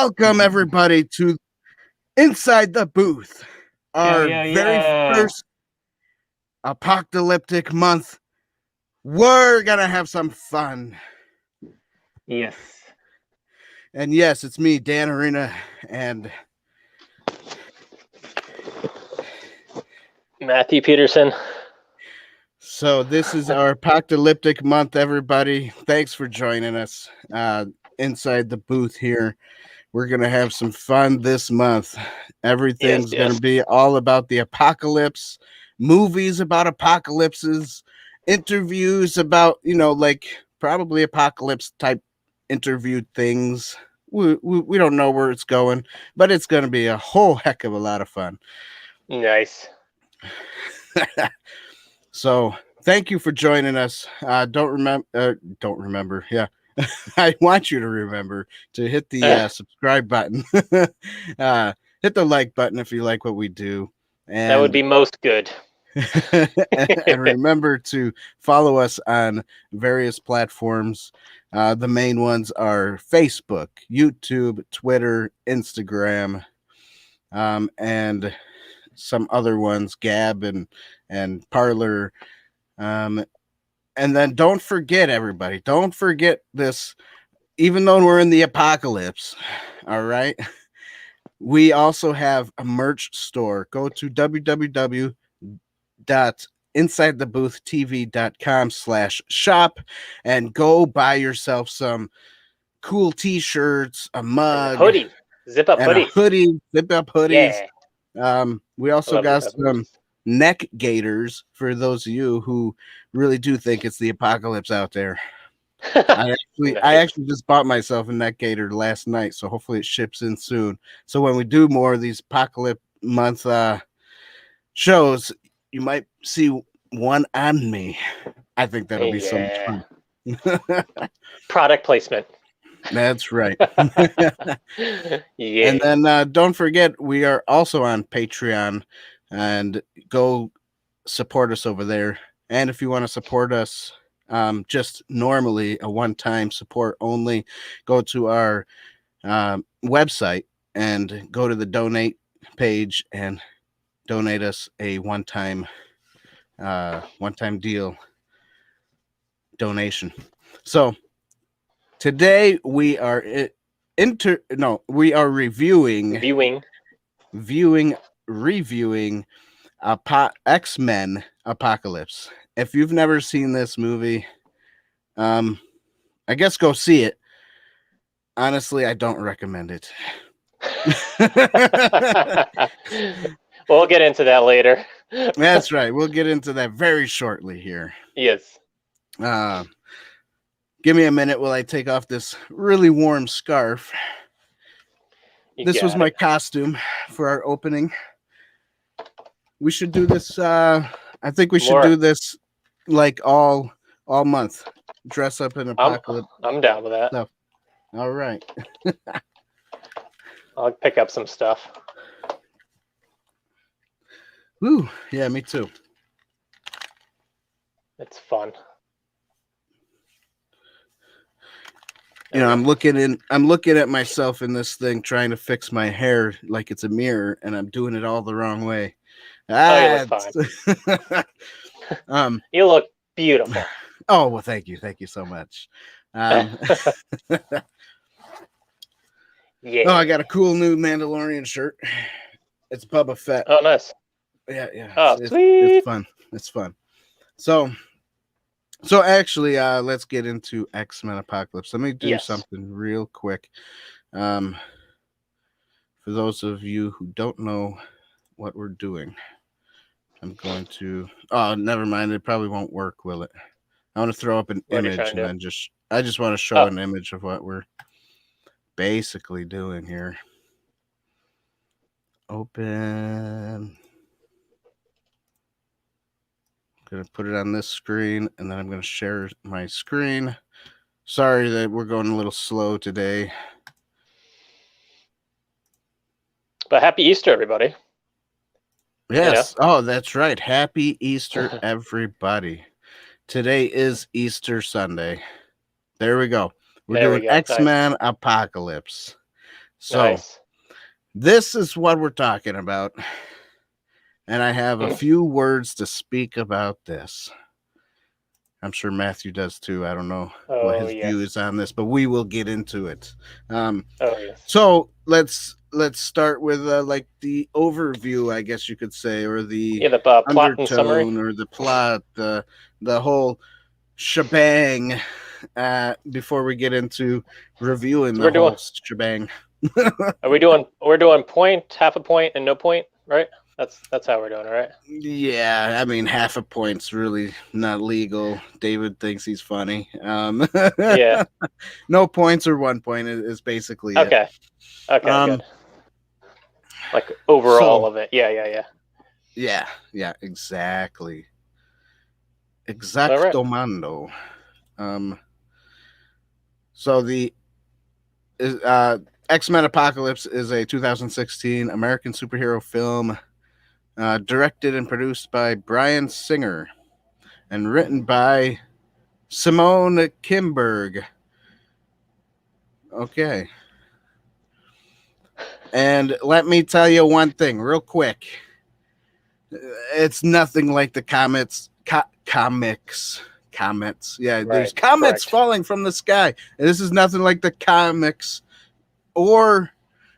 Welcome, everybody, to Inside the Booth, our very first apocalyptic month. We're going to have some fun. Yes. And yes, it's me, Dan Arena, and Matthew Peterson. So this is our apocalyptic month, everybody. Thanks for joining us inside the booth here. We're going to have some fun this month. Everything's going to be all about the apocalypse, movies about apocalypses, interviews about, like probably apocalypse type interview things. We don't know where it's going, but it's going to be a whole heck of a lot of fun. Nice. So thank you for joining us. Don't remember. Yeah. I want you to remember to hit the subscribe button. Hit the like button if you like what we do. And that would be most good. and remember to follow us on various platforms. The main ones are Facebook, YouTube, Twitter, Instagram, and some other ones, Gab and Parler. And then don't forget, everybody, don't forget this, even though we're in the apocalypse, all right, we also have a merch store. Go to www.insidetheboothtv.com/shop and go buy yourself some cool t-shirts, a mug, hoodie, zip up hoodies. Yeah. We also got some neck gaiters for those of you who really do think it's the apocalypse out there. I actually just bought myself a neck gaiter last night, so hopefully it ships in soon. So when we do more of these apocalypse month shows, you might see one on me. I think that'll be so much fun. Product placement. That's right. Yeah. And then don't forget, we are also on Patreon, and go support us over there. And if you want to support us just normally, a one-time support only, go to our website and go to the donate page and donate us a one-time deal donation. So today we are reviewing X-Men Apocalypse. If you've never seen this movie, I guess go see it. Honestly, I don't recommend it. We'll get into that later. That's right. We'll get into that very shortly here. Yes. Give me a minute while I take off this really warm scarf. This was my costume for our opening. We should do this. I think we should do this like all month. Dress up in apocalypse. I'm down with that. Stuff. All right. I'll pick up some stuff. Ooh, yeah, me too. It's fun. I'm looking at myself in this thing, trying to fix my hair like it's a mirror, and I'm doing it all the wrong way. You look fine. You look beautiful. Oh, well, thank you so much. Yeah. Oh, I got a cool new Mandalorian shirt. It's Boba Fett. Oh, nice. Yeah. Oh, sweet. It's fun. So actually, let's get into X-Men Apocalypse. Let me do something real quick. For those of you who don't know what we're doing, I'm going to. Oh, never mind. It probably won't work, will it? I want to throw up an image, and then I just want to show an image of what we're basically doing here. Open. I'm going to put it on this screen, and then I'm going to share my screen. Sorry that we're going a little slow today. But happy Easter, everybody. Yes. Oh, that's right. Happy Easter, everybody. Today is Easter Sunday. There we go. We're doing X-Men Apocalypse. So Nice. this is what we're talking about. And I have a few words to speak about this. I'm sure Matthew does too. I don't know what his view is on this, but we will get into it. Yes. So let's start with like the overview, I guess you could say, or the plot and summary, or the plot, the whole shebang. Before we get into reviewing the whole shebang. We're doing point, half a point, and no point, right? That's how we're doing it, right? Yeah, I mean, half a point's really not legal. David thinks he's funny. Yeah. No points or 1 point is basically okay. it. Okay, good. Like overall of it. Yeah, exactly. Exactomando. Right. So the X-Men Apocalypse is a 2016 American superhero film directed and produced by Bryan Singer and written by Simone Kimberg. Okay. And let me tell you one thing real quick. It's nothing like the comics. Yeah, right, there's comets falling from the sky. And this is nothing like the comics or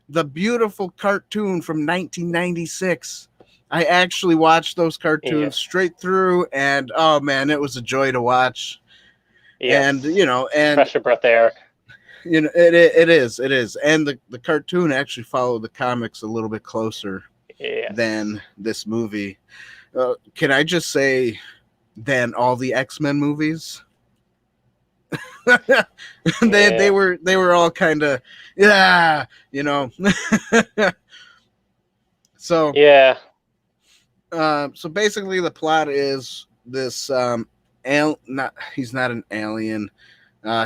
the beautiful cartoon from 1996. I actually watched those cartoons straight through, and oh man, it was a joy to watch. Yes. And and fresh of breath air. It is, and the cartoon actually followed the comics a little bit closer than this movie. Can I just say, than all the X-Men movies? They were all kind of So yeah. So basically, the plot is this he's not an alien.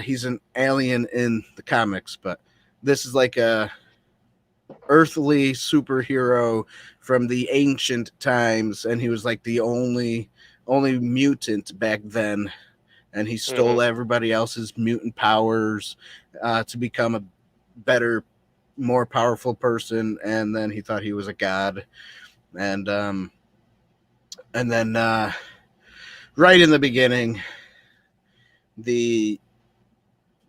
He's an alien in the comics, but this is like a earthly superhero from the ancient times, and he was like the only mutant back then, and he stole everybody else's mutant powers to become a better, more powerful person, and then he thought he was a god, and then right in the beginning, the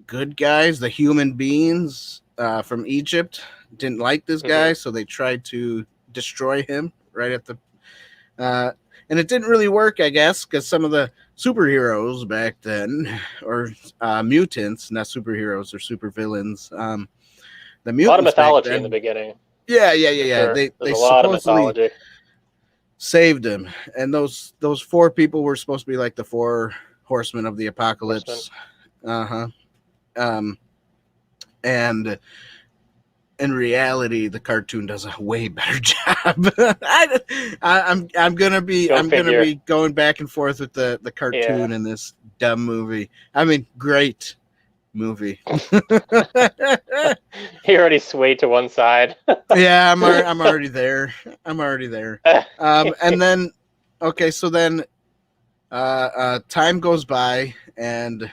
good guys, the human beings from Egypt, didn't like this guy, so they tried to destroy him right at the and it didn't really work, I guess, because some of the superheroes back then, or mutants, not superheroes or supervillains, the mutants, a lot of mythology then, in the beginning. Yeah. Sure. They a lot of mythology. Saved him, and those 4 people were supposed to be like the 4 horsemen of the apocalypse. And in reality, the cartoon does a way better job. I'm gonna be going back and forth with the cartoon and this dumb movie. I mean, great movie. He already swayed to one side. Yeah, I'm already there. And then, okay, so then time goes by, and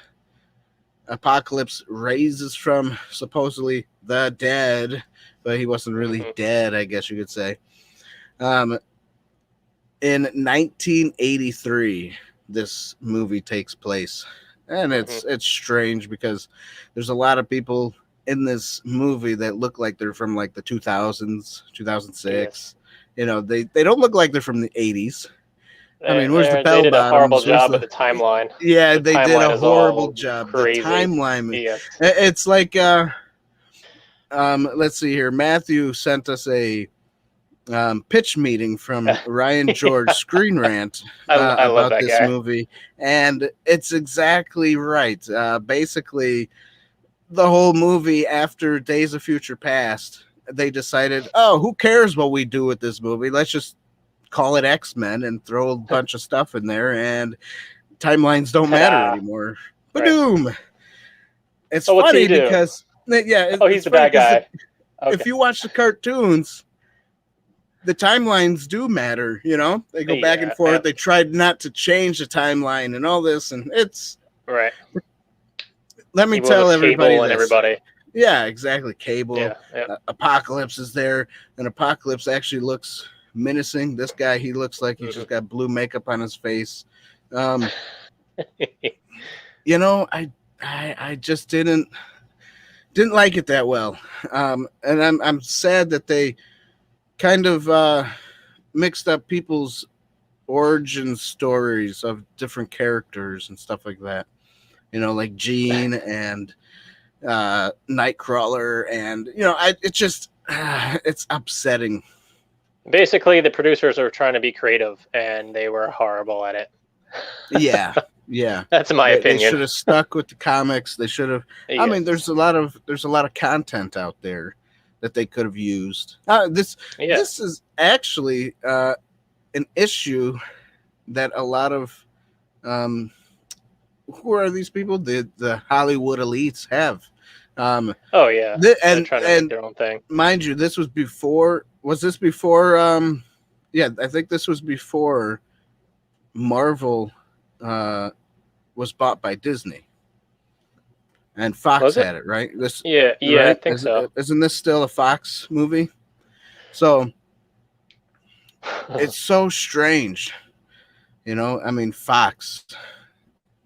Apocalypse raises from supposedly the dead, but he wasn't really dead, I guess you could say. In 1983, this movie takes place, and it's strange because there's a lot of people in this movie that look like they're from like the 2000s, 2006. They don't look like they're from the 80s. I mean, where's the bell bottoms? They did a horrible job with the timeline. Yeah, they did a horrible job. Crazy. The timeline. It's like, let's see here. Matthew sent us a pitch meeting from Ryan George Screen Rant about this movie, and it's exactly right. Basically, the whole movie, after Days of Future Past, they decided, oh, who cares what we do with this movie? Let's just call it X-Men and throw a bunch of stuff in there, and timelines don't matter anymore. Ba-doom! Right. It's funny because he's the bad guy. If you watch the cartoons, the timelines do matter. They go back and forth. They tried not to change the timeline and all this, and it's right. Let me tell everybody this. Yeah, exactly. Cable. Yeah, yeah. Apocalypse is there, and Apocalypse actually looks menacing. This guy, he looks like he's just got blue makeup on his face. You know, I just didn't like it that well, and I'm sad that they kind of mixed up people's origin stories of different characters and stuff like that. You know, like Jean and Nightcrawler, and it just it's upsetting. Basically, the producers are trying to be creative, and they were horrible at it. Yeah, yeah. That's my They opinion. should have stuck with the comics. They should have. Yes. I mean, there's a lot of content out there that they could have used. This is actually an issue that a lot of who are these people? The Hollywood elites have. Oh yeah, and trying to make their own thing. Mind you, this was before. Was this before? Yeah, I think this was before Marvel was bought by Disney, and Fox had it, right? This, yeah, right? I think so. Isn't this still a Fox movie? So it's so strange, you know. I mean, Fox.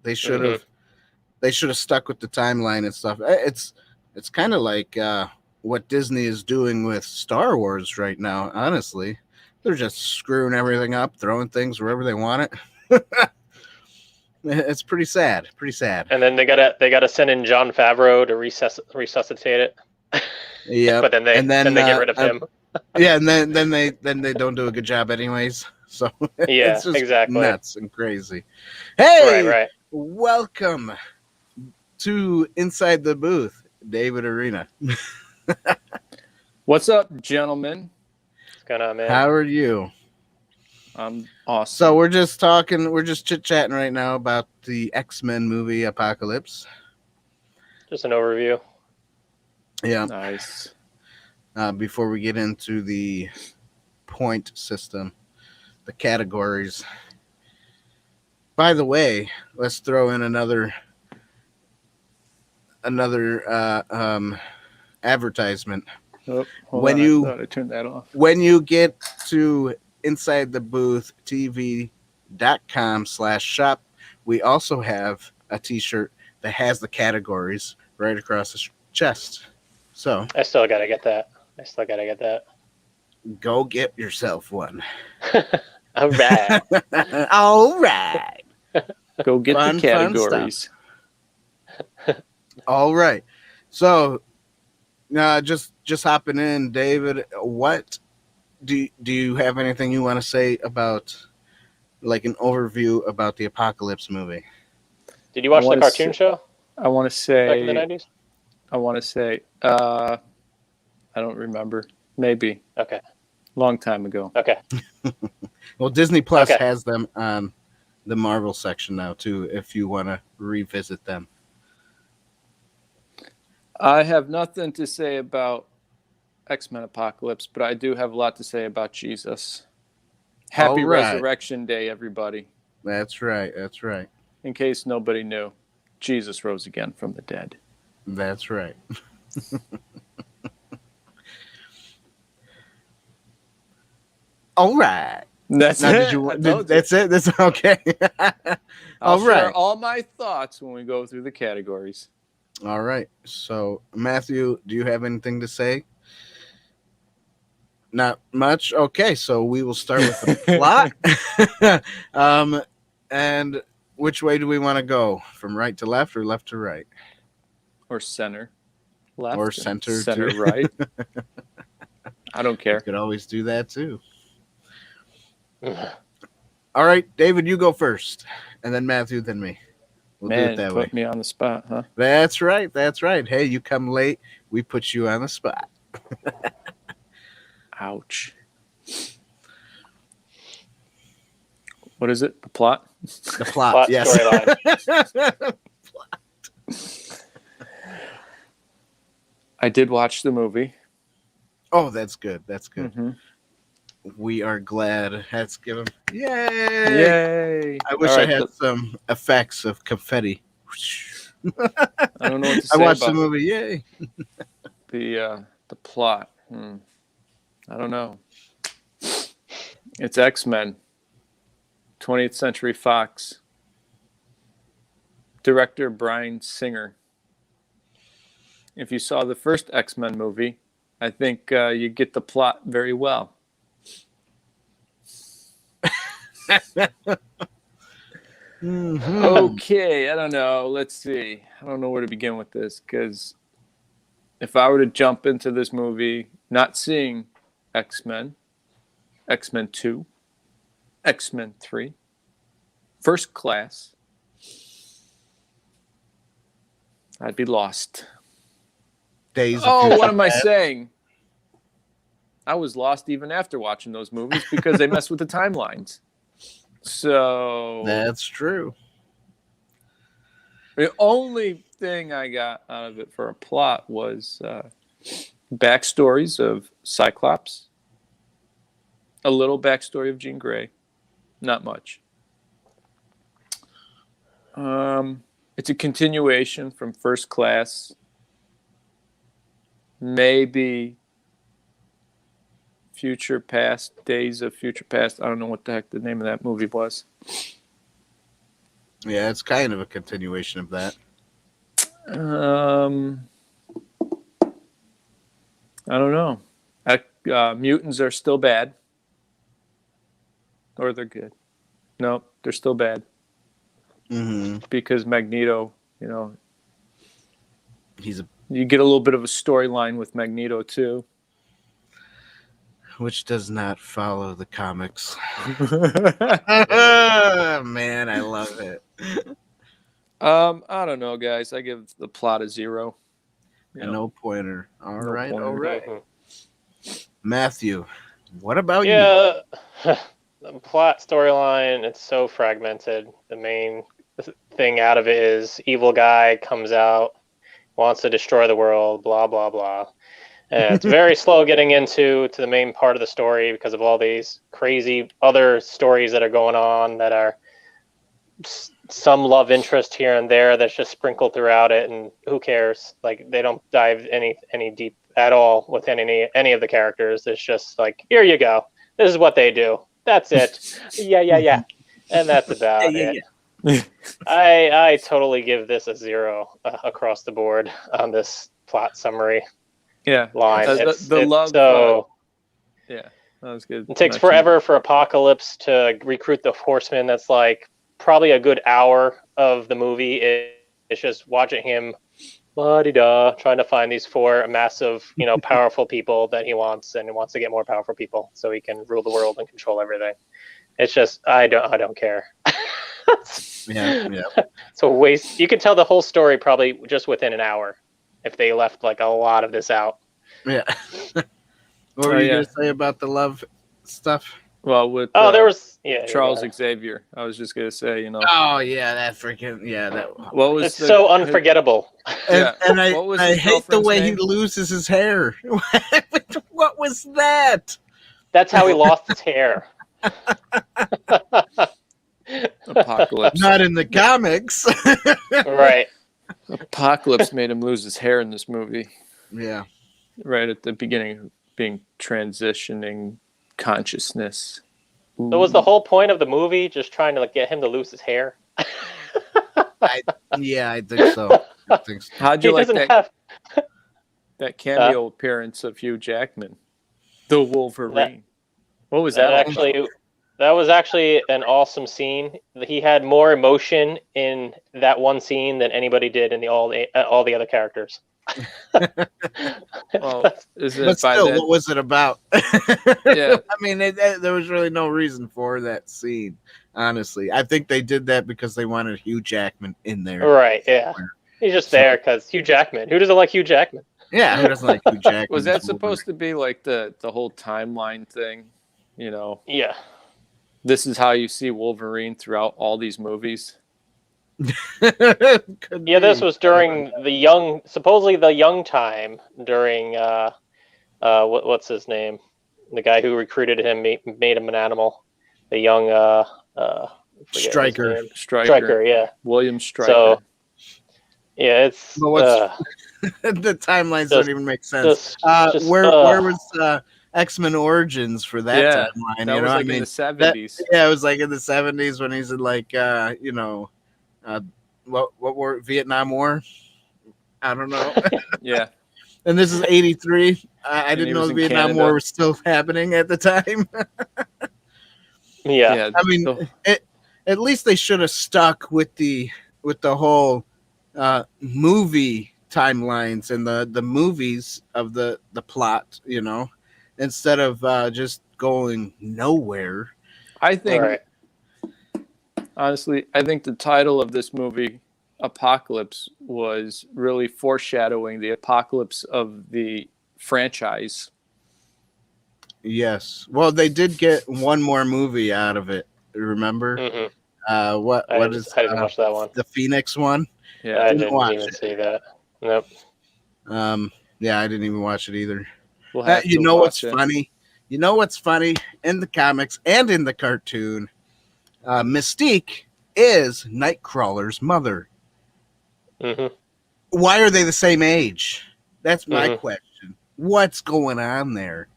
They should have. They should have stuck with the timeline and stuff. It's kind of like what Disney is doing with Star Wars right now. Honestly, they're just screwing everything up, throwing things wherever they want it. It's pretty sad. Pretty sad. And then they gotta send in Jon Favreau to resuscitate it. Yeah, but then they get rid of him. Yeah, and then they don't do a good job anyways. So yeah, it's just exactly nuts and crazy. Hey, right. Welcome to Inside the Booth, David Arena. What's up, gentlemen? What's going on, man? How are you? I'm awesome. So we're just chit-chatting right now about the X-Men movie Apocalypse. Just an overview. Yeah. Nice. Before we get into the point system, the categories. By the way, let's throw in another advertisement. Oh, I turned that off. When you get to insidetheboothreviews.com/shop, we also have a t-shirt that has the categories right across the chest. So I still gotta get that. Go get yourself one. All right. All right. Go get the categories. All right. So just hopping in, David, what do you have anything you want to say about, like, an overview about the Apocalypse movie? Did you watch the cartoon show? I want to say back in the 90s. I don't remember. Maybe. Okay. Long time ago. Okay. Well, Disney Plus has them on the Marvel section now too, if you want to revisit them. I have nothing to say about X-Men Apocalypse, but I do have a lot to say about Jesus. Happy Resurrection Day, everybody. That's right. In case nobody knew, Jesus rose again from the dead. That's right. All right. That's it. That's it. That's okay. I'll share all my thoughts when we go through the categories. All right. So, Matthew, do you have anything to say? Not much. Okay, so we will start with the plot. And which way do we want to go? From right to left or left to right? Or center. Left. Or center right. I don't care. You could always do that too. All right, David, you go first. And then Matthew, then me. We'll do it that way. Put me on the spot, huh? That's right. Hey, you come late, we put you on the spot. Ouch. What is it? The plot? The plot, yes. Storyline. I did watch the movie. Oh, that's good. Mm-hmm. We are glad. Let's give him. Yay! I wish I had some effects of confetti. I don't know what to say I watched about the movie. Yay! the plot. I don't know. It's X-Men, 20th Century Fox. Director Bryan Singer. If you saw the first X-Men movie, I think you get the plot very well. Okay, I don't know. Let's see. I don't know where to begin with this, because if I were to jump into this movie not seeing X-Men, X-Men 2, X-Men 3, First Class, I'd be lost. Days of Oh, Future what am I Past. saying? I was lost even after watching those movies because they mess with the timelines. So That's true. the only thing I got out of it for a plot was backstories of Cyclops, a little backstory of Jean Grey, not much. It's a continuation from First Class. Maybe Future Past, Days of Future Past. I don't know what the heck the name of that movie was. Yeah, it's kind of a continuation of that. I don't know. Mutants are still bad. Or they're good. No, they're still bad. Mm-hmm. Because Magneto, He's you get a little bit of a storyline with Magneto too. which does not follow the comics. Man, I love it. I don't know, guys. I give the plot a 0. No pointer. All No right, pointer. all right. Mm-hmm. Matthew, what about you? Yeah, the plot storyline, it's so fragmented. The main thing out of it is evil guy comes out, wants to destroy the world, blah, blah, blah. And it's very slow getting to the main part of the story because of all these crazy other stories that are going on that are some love interest here and there that's just sprinkled throughout it, and who cares? Like, they don't dive any deep at all with any of the characters. It's just like, here you go. This is what they do. That's it. Yeah. And that's about it. Yeah. I totally give this a 0 across the board on this plot summary. Yeah. Line. The love. So yeah, that was good. it takes forever for Apocalypse to recruit the Horsemen. That's like probably a good hour of the movie. It's just watching him la-di-da, trying to find these 4 massive, powerful people that he wants, and he wants to get more powerful people so he can rule the world and control everything. It's just I don't care. Yeah. It's a waste. You could tell the whole story probably just within an hour if they left like a lot of this out. Yeah. What were you gonna say about the love stuff? Well, with there was Charles Xavier. I was just gonna say, Oh yeah, that freaking that. What was it's so unforgettable. And I hate the way name? he loses his hair. What was that? That's how he lost his hair. Apocalypse. Not in the comics. Right. Apocalypse made him lose his hair in this movie. Yeah. Right at the beginning of being transitioning consciousness. Ooh. So was the whole point of the movie just trying to get him to lose his hair? I think so. How'd you like that cameo appearance of Hugh Jackman, the Wolverine? What was that? That was actually an awesome scene. He had more emotion in that one scene than anybody did in all the other characters. Well, what was it about? Yeah, I mean, there was really no reason for that scene. Honestly, I think they did that because they wanted Hugh Jackman in there. Right? Yeah, he's just there because Hugh Jackman. Who doesn't like Hugh Jackman? Yeah, who doesn't like Hugh Jackman? Was that supposed to be like the whole timeline thing? Yeah. This is how you see Wolverine throughout all these movies. This was during supposedly the young time during what's his name? The guy who recruited him made him an animal. The young Stryker, yeah. William Stryker. So Yeah, it's But what's the timelines don't even make sense. just Where was X-Men Origins for that Yeah, timeline? that You was know, like in the 70s. yeah, it was like in the 70s when he's in like you know, what war? Vietnam War? I don't know. Yeah, And this is 83. I And he didn't know was the in Vietnam Canada. War was still happening at the time. yeah. I mean, at least they should have stuck with the whole movie timelines and the movies of the plot, you know, instead of just going nowhere. I think Right. honestly, I think the title of this movie, Apocalypse, was really foreshadowing the apocalypse of the franchise. Yes. Well, they did get one more movie out of it. Remember? Hmm. What I didn't is watch that one. the Phoenix one? Yeah, I Didn't didn't watch even it. see that. Nope. Yeah, I didn't even watch it either. we'll have You to know what's watch it. funny? You know what's funny in the comics and in the cartoon? Mystique is Nightcrawler's mother. Hmm. Why are they the same age? That's my Mhm. question. What's going on there?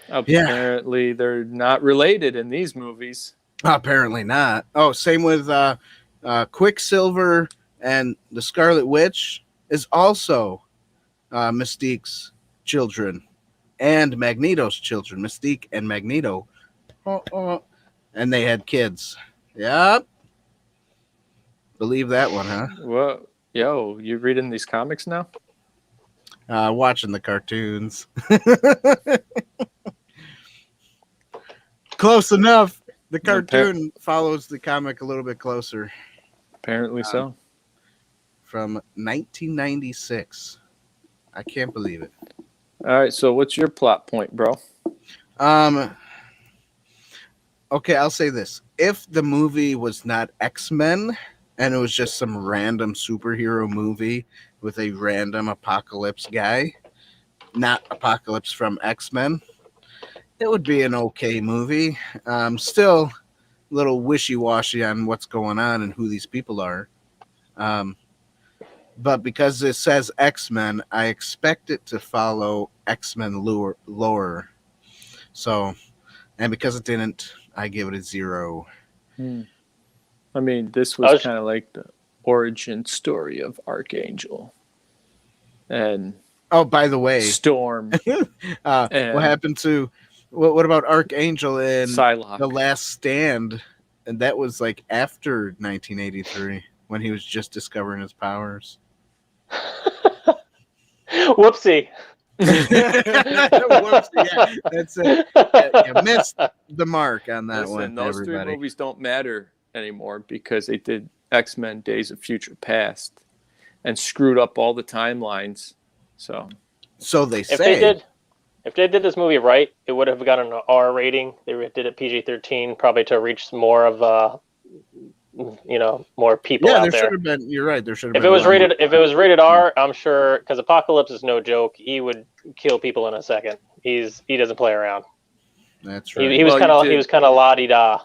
Apparently, they're not related in these movies. Apparently not. Oh, same with Quicksilver and the Scarlet Witch is also Mystique's children and Magneto's children. Mystique and Magneto. And they had kids. Yep. Believe that one, huh? Whoa, yo, you reading these comics now? Watching the cartoons. Close enough. The cartoon follows the comic a little bit closer. Apparently so. From 1996. I can't believe it. All right, so what's your plot point, bro? Okay, I'll say this. If the movie was not X-Men and it was just some random superhero movie with a random apocalypse guy, not Apocalypse from X-Men, it would be an okay movie. Still a little wishy-washy on what's going on and who these people are. But because it says X-Men, I expect it to follow X-Men lore. So, and because it didn't, I give it a 0. I mean, this was kind of like the origin story of Archangel. And oh, by the way, Storm. what happened to what about Archangel in Psylocke. The Last Stand? And that was like after 1983 when he was just discovering his powers. Whoopsie. Whoops, yeah, that's it. You missed the mark on that one. Those everybody. 3 movies don't matter anymore because they did X-Men Days of Future Past and screwed up all the timelines. So they say. If they did this movie right, it would have gotten an R rating. They did it PG-13, probably to reach more of more people out there. Should have been. You're right. There should have been. If it was rated R, I'm sure, because Apocalypse is no joke. He would kill people in a second. He doesn't play around. That's right. He was kind of la-di-da.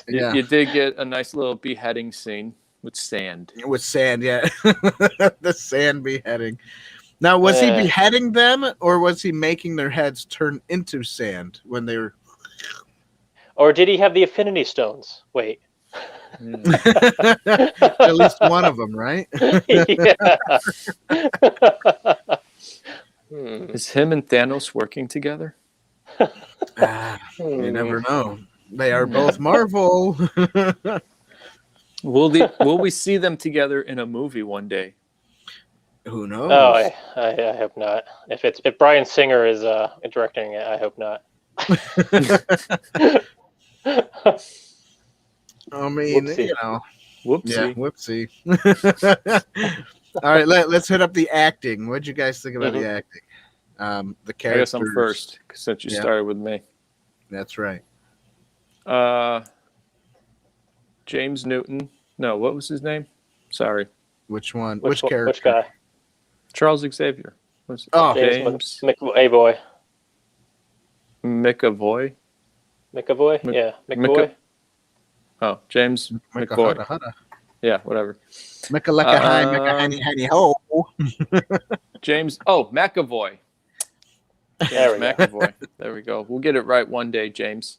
Yeah. You did get a nice little beheading scene with sand. With sand, yeah. The sand beheading. Now, was he beheading them, or was he making their heads turn into sand when they were? Or did he have the Affinity Stones? Wait. At least one of them, right? Yeah. Is him and Thanos working together? You never know. They are both Marvel. Will we see them together in a movie one day? Who knows? Oh, I hope not. If Bryan Singer is directing it, I hope not. I mean, Whoopsie. you know. Whoopsie. Yeah, whoopsie. All right, let's hit up the acting. What'd you guys think about the acting? The characters. I guess I'm first, since you started with me. That's right. James Newton. No, what was his name? Sorry. Which one? Which character? Which guy? Charles Xavier. James McAvoy. McAvoy? McAvoy? Yeah, McAvoy. Oh, James McAvoy. Yeah, whatever. Mecca hi, Mecca honey ho. James. Oh, McAvoy. There James we go. McAvoy. There we go. We'll get it right one day, James.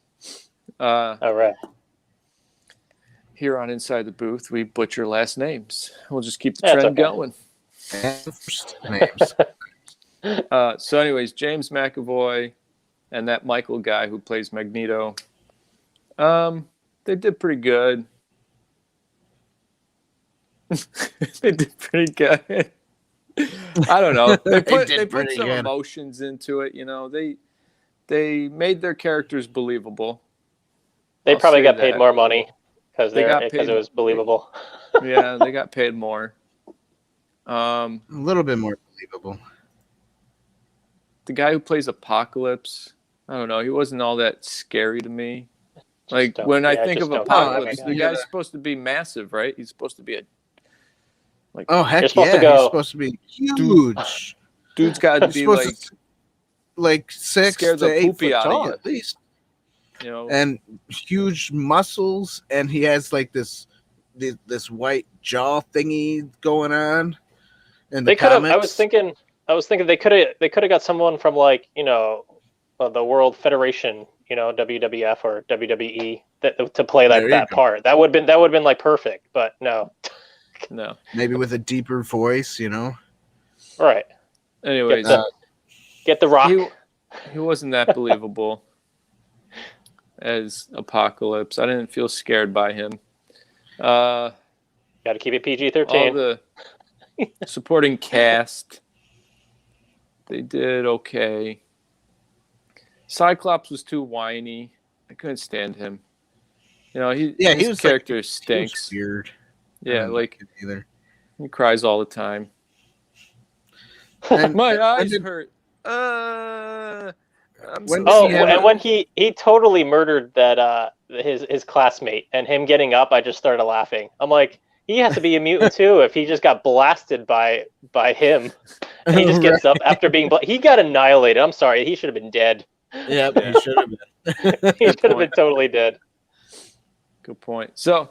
All right. Here on Inside the Booth, we butcher last names. We'll just keep the That's trend okay. going. Names. So, anyways, James McAvoy and that Michael guy who plays Magneto, they did pretty good. They did pretty good. I don't know. They put some good. emotions into it. You know, they made their characters believable. They I'll probably say got paid that. more money because They got it paid- was believable. Yeah, they got paid more. A little bit more believable. The guy who plays Apocalypse, I don't know. He wasn't all that scary to me. Like when I think of Apocalypse, the guy's supposed to be massive, right? He's supposed to be Oh heck You're supposed to yeah! go- He's supposed to be huge. dude's got to be like 6 scare to the 8 poopy foot out of tall you. at least, you know. and huge muscles, and he has like this white jaw thingy going on. And They could have. I was thinking they could have got someone from like the World Federation, WWF or WWE to play that part. That would have been like perfect, but no. No. Maybe with a deeper voice, Right. Anyways, get the Rock. He wasn't that believable as Apocalypse. I didn't feel scared by him. Got to keep it PG-13. All the supporting cast, they did okay. Cyclops was too whiny. I couldn't stand him. His character stinks. He was weird. Yeah, either. He cries all the time. My eyes hurt. And when he totally murdered that his classmate, and him getting up, I just started laughing. I'm like, he has to be a mutant too if he just got blasted by him, and he just gets up after being he got annihilated. I'm sorry, he should have been dead. Yeah, he should have been. He should have been totally dead. Good point. So,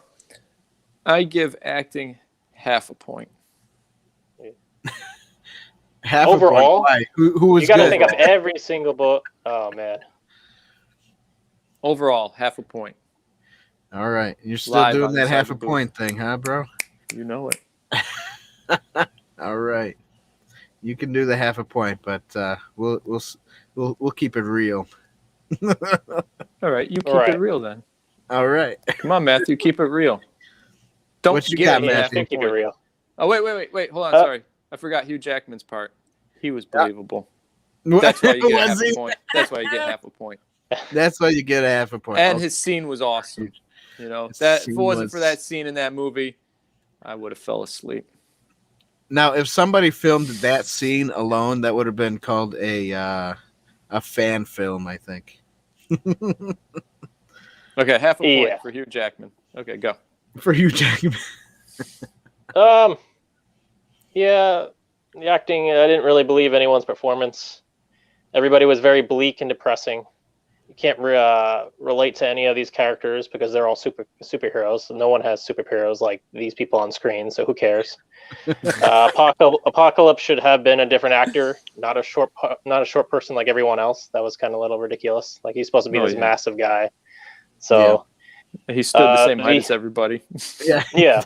I give acting half a point. Half overall, a point. Why? Who was you got to good? think of every single book. Oh man. Overall, half a point. All right, you're still Live doing on that Inside half the a Booth. point thing, huh, bro? You know it. All right, you can do the half a point, but we'll keep it real. All right, you keep it real then. All right. Come on, Matthew, keep it real. Don't What you give got, me half Matthew? a Keep it point. real. Oh, wait. Hold on, sorry. I forgot Hugh Jackman's part. He was believable. That's why you get half a point. That's why you get half a point. That's why you get a half a point. And his scene was awesome. If it wasn't for that scene in that movie, I would have fell asleep. Now, if somebody filmed that scene alone, that would have been called a fan film, I think. Okay, half a point for Hugh Jackman. Okay, go. For Hugh Jackman. Yeah, the acting, I didn't really believe anyone's performance. Everybody was very bleak and depressing. You can't relate to any of these characters because they're all superheroes. No one has superheroes like these people on screen, so who cares? Apocalypse should have been a different actor, not a short person like everyone else. That was kind of a little ridiculous. Like, he's supposed to be this massive guy. So he stood the same height as everybody. Yeah.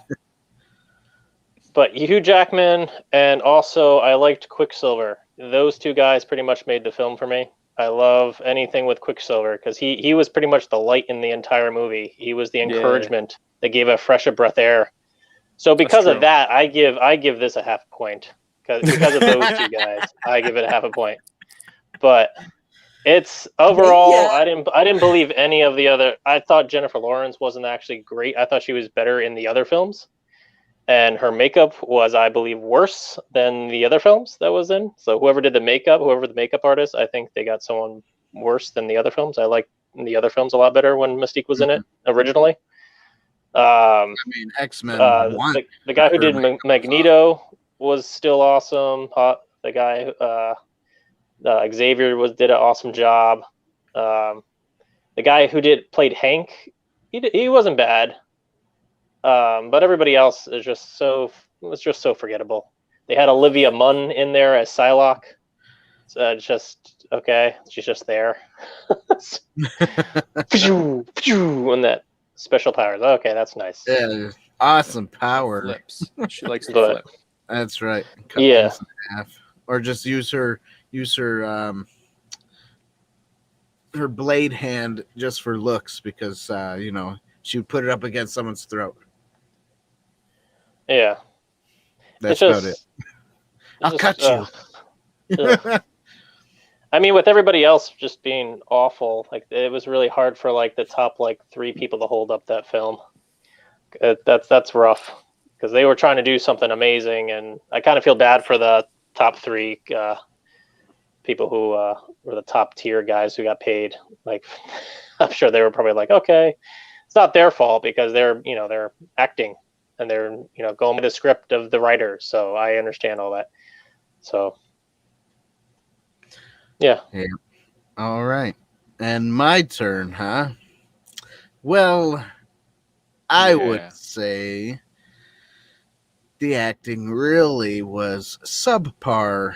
But Hugh Jackman, and also I liked Quicksilver. Those two guys pretty much made the film for me. I love anything with Quicksilver because he was pretty much the light in the entire movie. He was the encouragement that gave a fresh of breath air. So because of that, I give this a half a point because of those two guys. I give it a half a point. But it's overall, I didn't believe any of the other. I thought Jennifer Lawrence wasn't actually great. I thought she was better in the other films. And her makeup was, I believe, worse than the other films that was in. So whoever the makeup artist, I think they got someone worse than the other films. I liked the other films a lot better when Mystique was in it originally. X-Men. The guy who did Magneto was still awesome. The guy, Xavier, did an awesome job. The guy who played Hank, he wasn't bad. But everybody else is just so forgettable. They had Olivia Munn in there as Psylocke. Just okay, she's just there. And that special powers. Okay, that's nice. Yeah, awesome power. Flips. She likes to But- flip. That's right. Cut Yeah. things in half. Or just use her her blade hand just for looks because she would put it up against someone's throat. Yeah. That's It's about it. I'll cut you. Ugh. I mean, with everybody else just being awful, like it was really hard for like the top like 3 people to hold up that film. That's rough because they were trying to do something amazing, and I kind of feel bad for the top 3 people who were the top tier guys who got paid. Like, I'm sure they were probably like, okay, it's not their fault because they're acting and they're going with the script of the writer. So I understand all that. So. Yeah. All right. And my turn, huh? Well, I would say the acting really was subpar.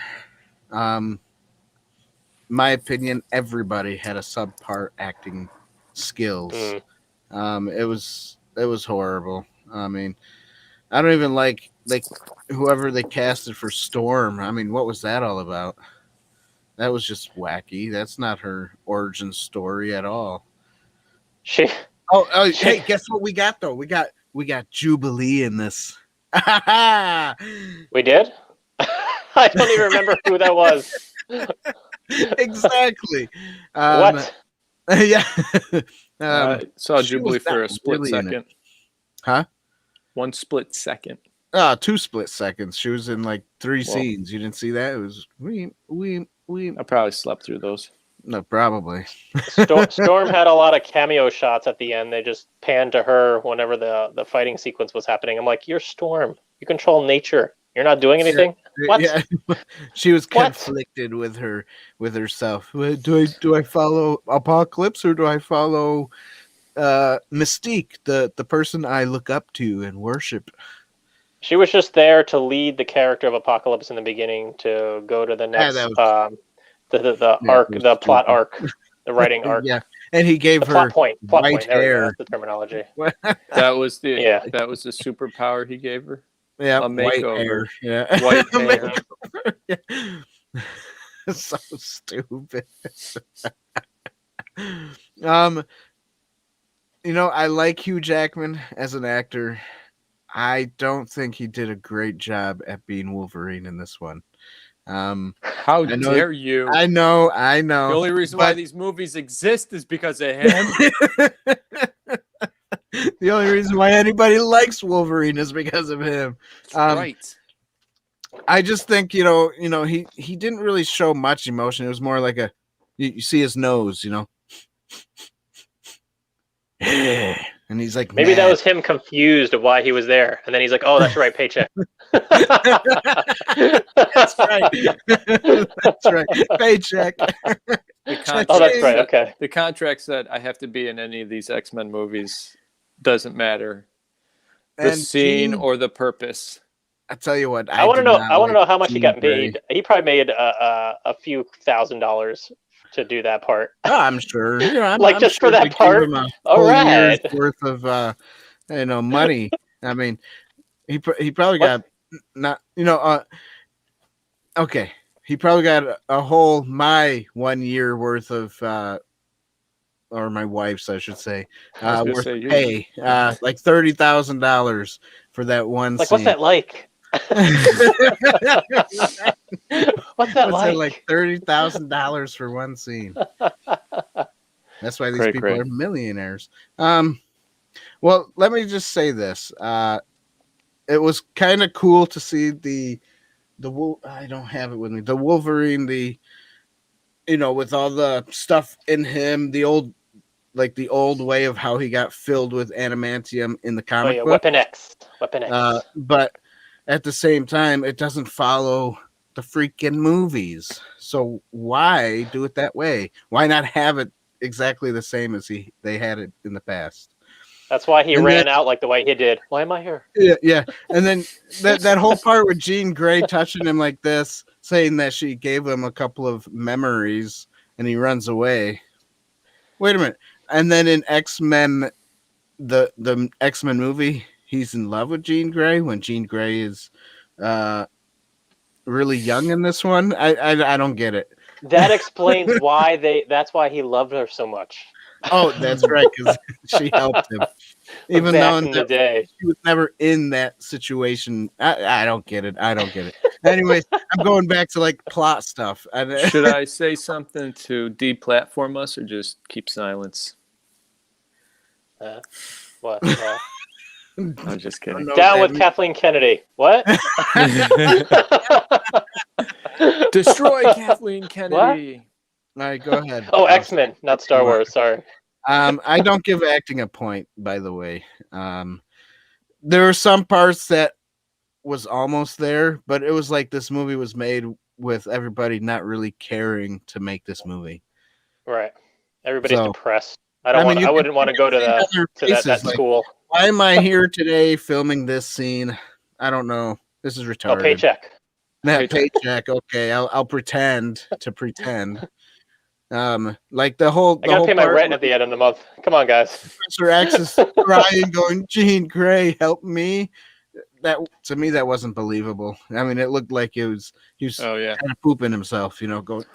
My opinion, everybody had a subpar acting skills. It was horrible. I mean, I don't even like whoever they casted for Storm. I mean, what was that all about? That was just wacky. That's not her origin story at all. Hey, guess what we got though? We got Jubilee in this. We did? I don't even remember who that was. Exactly. What? Yeah. I saw she Jubilee was for not a split really in it. second. Huh? 1 split second. 2 split seconds. She was in like 3 scenes. You didn't see that? It was I probably slept through those. No, probably. Storm had a lot of cameo shots at the end. They just panned to her whenever the fighting sequence was happening. I'm like, you're Storm. You control nature. You're not doing anything. What? Yeah. She was conflicted with herself. Do I follow Apocalypse or do I follow Mystique, the person I look up to and worship? She was just there to lead the character of Apocalypse in the beginning to go to the next the plot arc, the writing arc. Yeah, and he gave her plot white point. hair. That's the terminology. That was the superpower he gave her. Yeah, A white makeover. hair. Yeah, White hair. So stupid. I like Hugh Jackman as an actor. I don't think he did a great job at being Wolverine in this one. How dare you? I know. The only reason why these movies exist is because of him. The only reason why anybody likes Wolverine is because of him. Right. I just think he didn't really show much emotion. It was more like you see his nose, and he's like, maybe that was him confused of why he was there, and then he's like, oh, that's right, paycheck. That's right. That's right, paycheck. Oh, that's right. Okay. The contract said I have to be in any of these X-Men movies. Doesn't matter the scene or the purpose. I tell you what, I want to know. I want to know how much he got paid. He probably made a few $1,000s to do that part. Oh, I'm sure. I'm just sure for that part. All right, worth of money. I mean, he probably got okay. He probably got a whole my 1 year worth of or my wife's, I should say, worth of pay, like $30,000 for that one. Like, scene. what's that like? What's that like? Like $30,000 for one scene. That's why these people are millionaires. Well, let me just say this. It was kind of cool to see the I don't have it with me. The Wolverine, with all the stuff in him, the old way of how he got filled with adamantium in the comic book. Weapon X. But at the same time, it doesn't follow the freaking movies. So why do it that way? Why not have it exactly the same as they had it in the past? That's why he And ran out like the way he did. Why am I here? Yeah. And then that whole part with Jean Grey touching him like this, saying that she gave him a couple of memories, and he runs away. Wait a minute. And then in X-Men, the X-Men movie, he's in love with Jean Grey when Jean Grey is really young in this one. I don't get it. That explains why that's why he loved her so much. Oh, that's right, because she helped him. Even Back though in the day. she was never in that situation. I don't get it. I don't get it. Anyways, I'm going back to like plot stuff. Should I say something to deplatform us or just keep silence? What? I'm just kidding. Down with Kathleen Kennedy. What? Destroy Kathleen Kennedy. All right, go ahead. Oh, X-Men, not Star Wars. Sorry. I don't give acting a point, by the way. There were some parts that was almost there, but it was like this movie was made with everybody not really caring to make this movie. Right. Everybody's depressed. I wouldn't want to go to that school. Why am I here today filming this scene? I don't know. This is retarded. Oh, paycheck. Paycheck. Okay, I'll pretend to pretend. Like the whole. I gotta pay my rent at the end of the month. Come on, guys. Professor X is crying, going, "Jean Grey, help me." That to me, that wasn't believable. I mean, it looked like he was kind of pooping himself, going.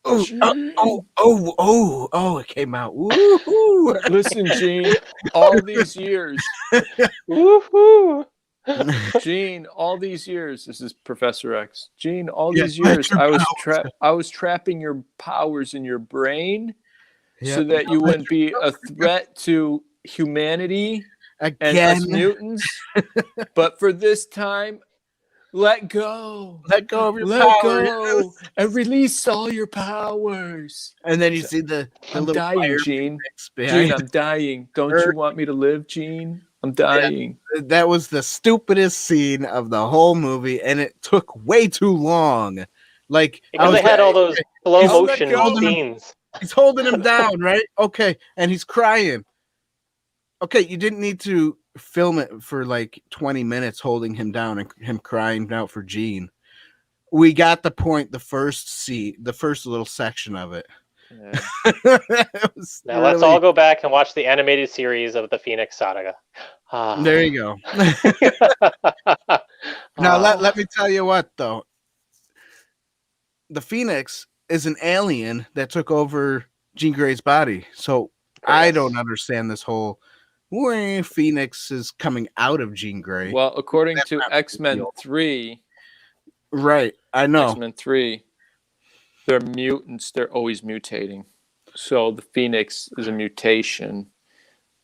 Oh! It came out. Woo-hoo. Listen, Gene. All these years. Woohoo! Gene, all these years, this is Professor X. Gene, all these years, I was trapping your powers in your brain so that you wouldn't be a threat to humanity and us mutants. But for this time, let go. Let go of your Let power. go and release all your powers. And then you see the I'm little dying, Gene. Gene, I'm dying. Don't you want me to live, Gene? I'm dying. Yeah, that was the stupidest scene of the whole movie, and it took way too long. Like because they had all those slow motion scenes. He's holding him down, right? Okay, and he's crying. Okay, you didn't need to film it for like 20 minutes holding him down and him crying out for Jean. We got the point. The first little section of it. Yeah. Now let's all go back and watch the animated series of the Phoenix Saga. There you go. Now let me tell you what though. The Phoenix is an alien that took over Jean Grey's body. So I don't understand this whole Phoenix is coming out of Jean Grey. Well, according to X-Men 3, right? I know X-Men 3. They're mutants. They're always mutating. So the Phoenix is a mutation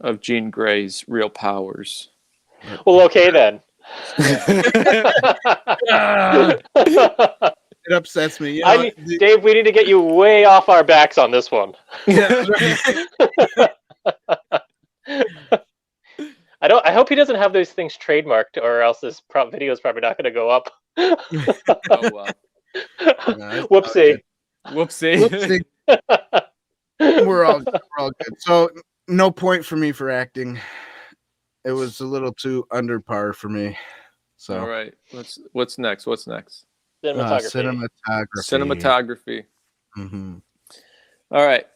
of Jean Grey's real powers. Well, okay then. It upsets me. Dave, we need to get you way off our backs on this one. I hope he doesn't have those things trademarked, or else this video is probably not going to go up. Oh well. Whoopsie. Whoopsie. We're all good. So no point for me for acting. It was a little too under par for me. So all right. What's next? Cinematography. Mm-hmm. All right.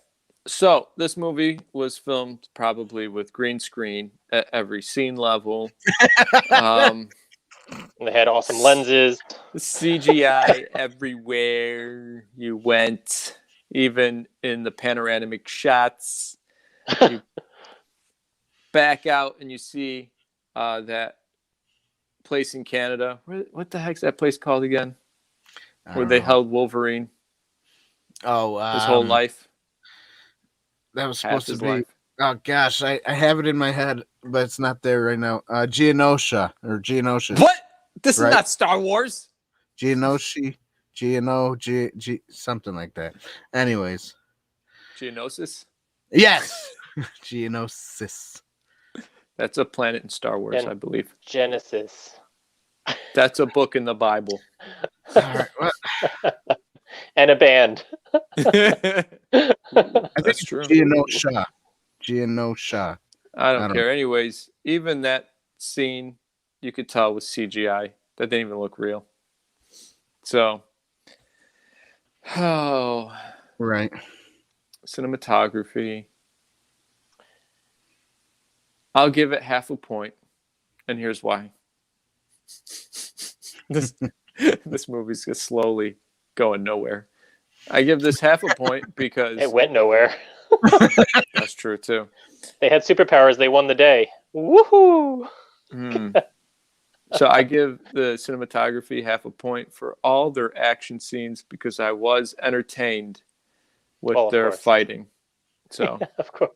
So this movie was filmed probably with green screen at every scene level. They had awesome lenses. CGI everywhere you went, even in the panoramic shots. You back out and you see that place in Canada. What the heck's that place called again? Where they held Wolverine. Oh, his whole life. That was supposed to be. Life. Oh gosh, I have it in my head, but it's not there right now. Geonosia. What? This is not Star Wars. Geonosis, something like that. Anyways. Geonosis? Yes. Geonosis. That's a planet in Star Wars, I believe. Genesis. That's a book in the Bible. All right, well. And a band. I think it's true. Genosha. I don't care. Anyways, even that scene, you could tell was CGI. That didn't even look real. So, Right. Cinematography. I'll give it half a point, and here's why. This movie's just slowly going nowhere. I give this half a point because It went nowhere. that's true too. They had superpowers. They won the day. Woohoo! So I give the cinematography half a point for all their action scenes because I was entertained with their fighting. So Of course.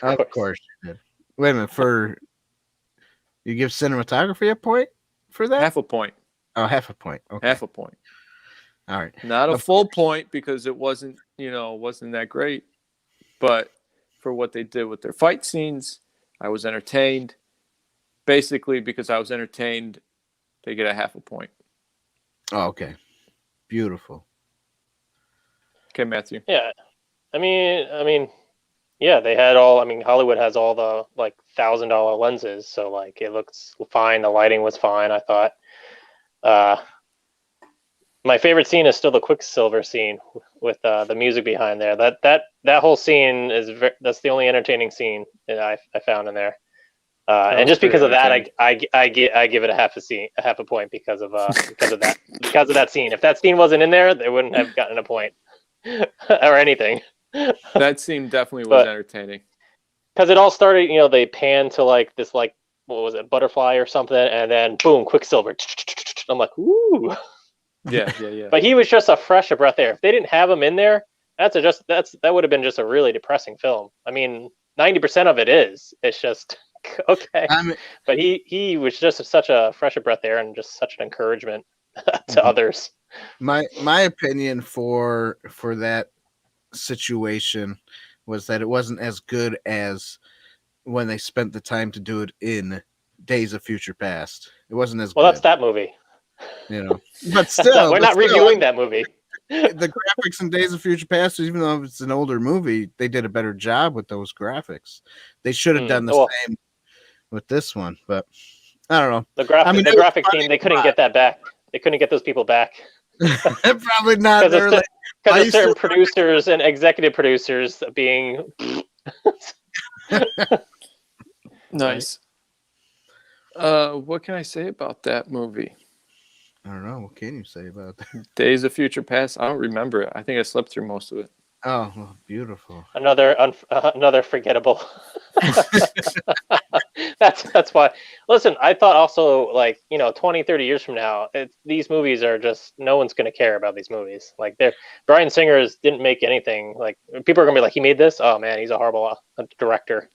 Of course you did. Wait a minute. You give cinematography a point for that? half a point. Oh, half a point. Okay. Half a point. All right. Not a full point because it wasn't that great. But for what they did with their fight scenes, I was entertained. Basically, because I was entertained, they get a half a point. Oh, okay. Beautiful. Okay, Matthew. Yeah. I mean, yeah, they had all. I mean, Hollywood has all the like $1,000 lenses, so like it looks fine. The lighting was fine, I thought. My favorite scene is still the Quicksilver scene with the music behind there. That whole scene that's the only entertaining scene that I found in there. And just because of that, I give it a half a point because of that scene. If that scene wasn't in there, they wouldn't have gotten a point or anything. That scene definitely was entertaining. Because it all started, they pan to like this, like, what was it, butterfly or something, and then boom, Quicksilver. I'm like, ooh. Yeah. But he was just a fresh breath air. If they didn't have him in there, that would have been just a really depressing film. I mean, 90% of it is. It's just okay. But he was just such a fresh breath air and just such an encouragement to others. My opinion for that situation was that it wasn't as good as when they spent the time to do it in Days of Future Past. It wasn't as well. good. That's that movie. But still, we're not reviewing that movie. The graphics in Days of Future Past, even though it's an older movie, they did a better job with those graphics. They should have done the same with this one, but I don't know. The graphics team, they couldn't get that back. They couldn't get those people back. Probably not. Because of certain producers and executive producers being nice. What can I say about that movie? I don't know. What can you say about that? Days of Future Past? I don't remember it. I think I slept through most of it. Oh, well, beautiful. Another forgettable. That's why. Listen, I thought also, like, 20, 30 years from now, these movies are just, no one's going to care about these movies. Like, Bryan Singer's didn't make anything. Like, people are going to be like, he made this? Oh man, he's a horrible director.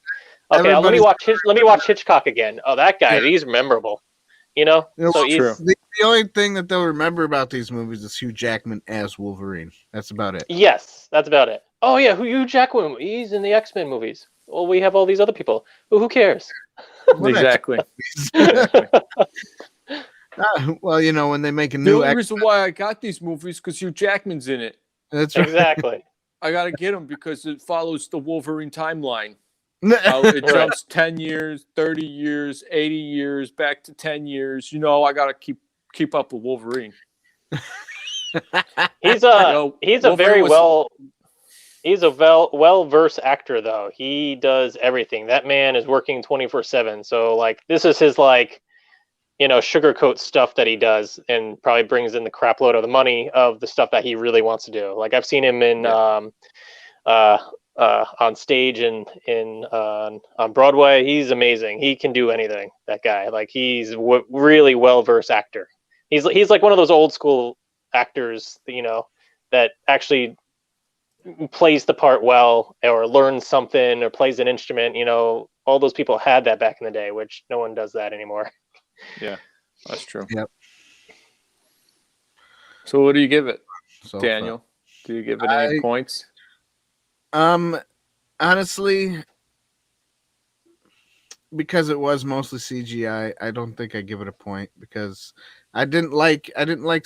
Okay, let me watch Hitchcock again. Oh, that guy, he's memorable. So true. The only thing that they'll remember about these movies is Hugh Jackman as Wolverine. That's about it. Yes, that's about it. Oh yeah, Hugh Jackman, he's in the X-Men movies. Well, we have all these other people. Who cares? Exactly. Well, when they make a new... The only reason why I got these movies because Hugh Jackman's in it. That's right. Exactly. I got to get him because it follows the Wolverine timeline. It jumps 10 years, 30 years, 80 years, back to 10 years. I got to keep up with Wolverine. He's a very well-versed actor, though. He does everything. That man is working 24/7. So like, this is his sugarcoat stuff that he does, and probably brings in the crap load of the money of the stuff that he really wants to do. Like, I've seen him in on stage and on Broadway. He's amazing. He can do anything. That guy, like, he's really well-versed actor. He's like one of those old school actors, that actually plays the part well, or learns something, or plays an instrument. All those people had that back in the day, which no one does that anymore. Yeah, that's true. Yep. So what do you give it, So Daniel? Do you give it any points? Honestly, because it was mostly CGI, I don't think I give it a point, because I didn't like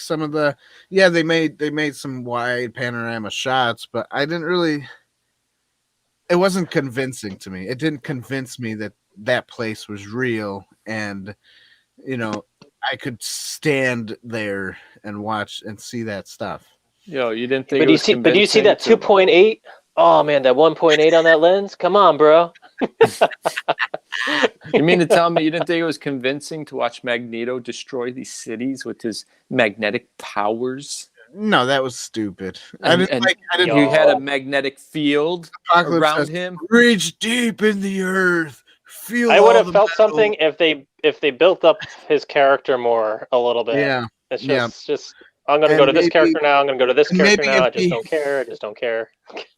some of the... Yeah, they made some wide panorama shots, but I didn't really... it wasn't convincing to me. It didn't convince me that that place was real, and I could stand there and watch and see that stuff. Yo, you didn't think But it was do you see that convincing 2.8? Oh man, that 1.8 on that lens. Come on, bro. You mean to tell me you didn't think it was convincing to watch Magneto destroy these cities with his magnetic powers? No, that was stupid. And you had a magnetic field Apocalypse around says, him. reach deep in the earth. Feel. I would have the felt metal. something if they built up his character more a little bit. Yeah, It's yeah. just I'm gonna And go to this maybe- character now. I'm gonna go to this and character maybe now. I if just he- don't care. I just don't care.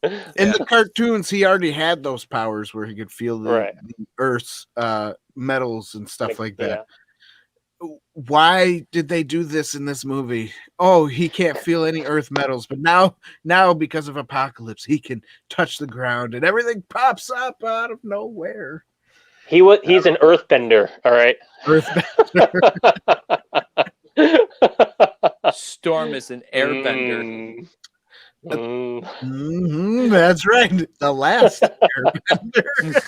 In the cartoons, he already had those powers where he could feel the Earth's metals and stuff like that. Why did they do this in this movie? Oh, he can't feel any Earth metals, but now because of Apocalypse, he can touch the ground and everything pops up out of nowhere. He's an earthbender, all right. Earthbender. Storm is an airbender. That's right. The last airbender.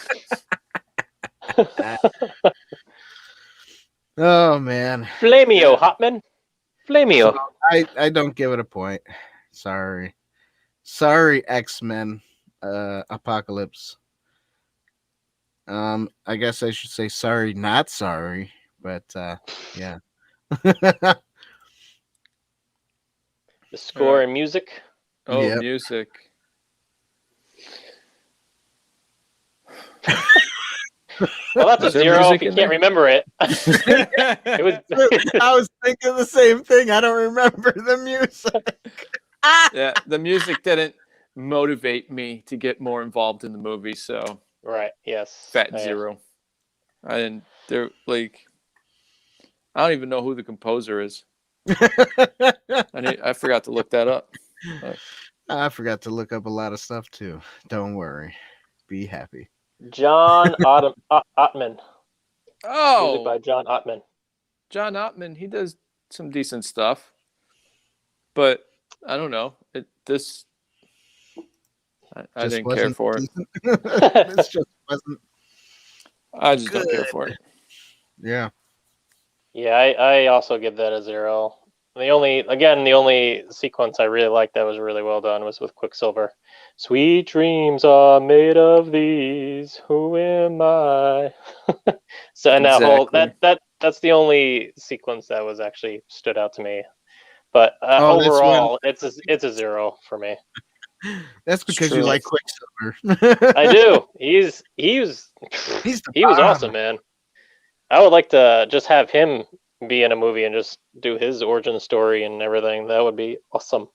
Oh man. Flamio, Hotman. Flamio. So I don't give it a point. Sorry, X-Men Apocalypse. I guess I should say sorry, not sorry, but yeah. The score and music. Oh, Yep. music. Well, that's a Was there zero music if you in can't there? remember it. It was. I was thinking the same thing. I don't remember the music. Yeah, the music didn't motivate me to get more involved in the movie, so Right. Yes. fat Yeah. zero. I didn't. They're like, I don't even know who the composer is. I forgot to look that up. I forgot to look up a lot of stuff too. Don't worry. Be happy. John Ottman. Oh, Music by John Ottman. John Ottman. He does some decent stuff, but I don't know. I Just didn't care wasn't for it. decent. This just wasn't. I just don't care for it. Yeah. Yeah, I also give that a zero. The only sequence I really liked that was really well done was with Quicksilver. Sweet dreams are made of these. Who am I? So and that whole that's the only sequence that was actually stood out to me. But overall, it's a zero for me. That's because you true. like Quicksilver. I do. He was awesome, man. I would like to just have him be in a movie and just do his origin story and everything. That would be awesome.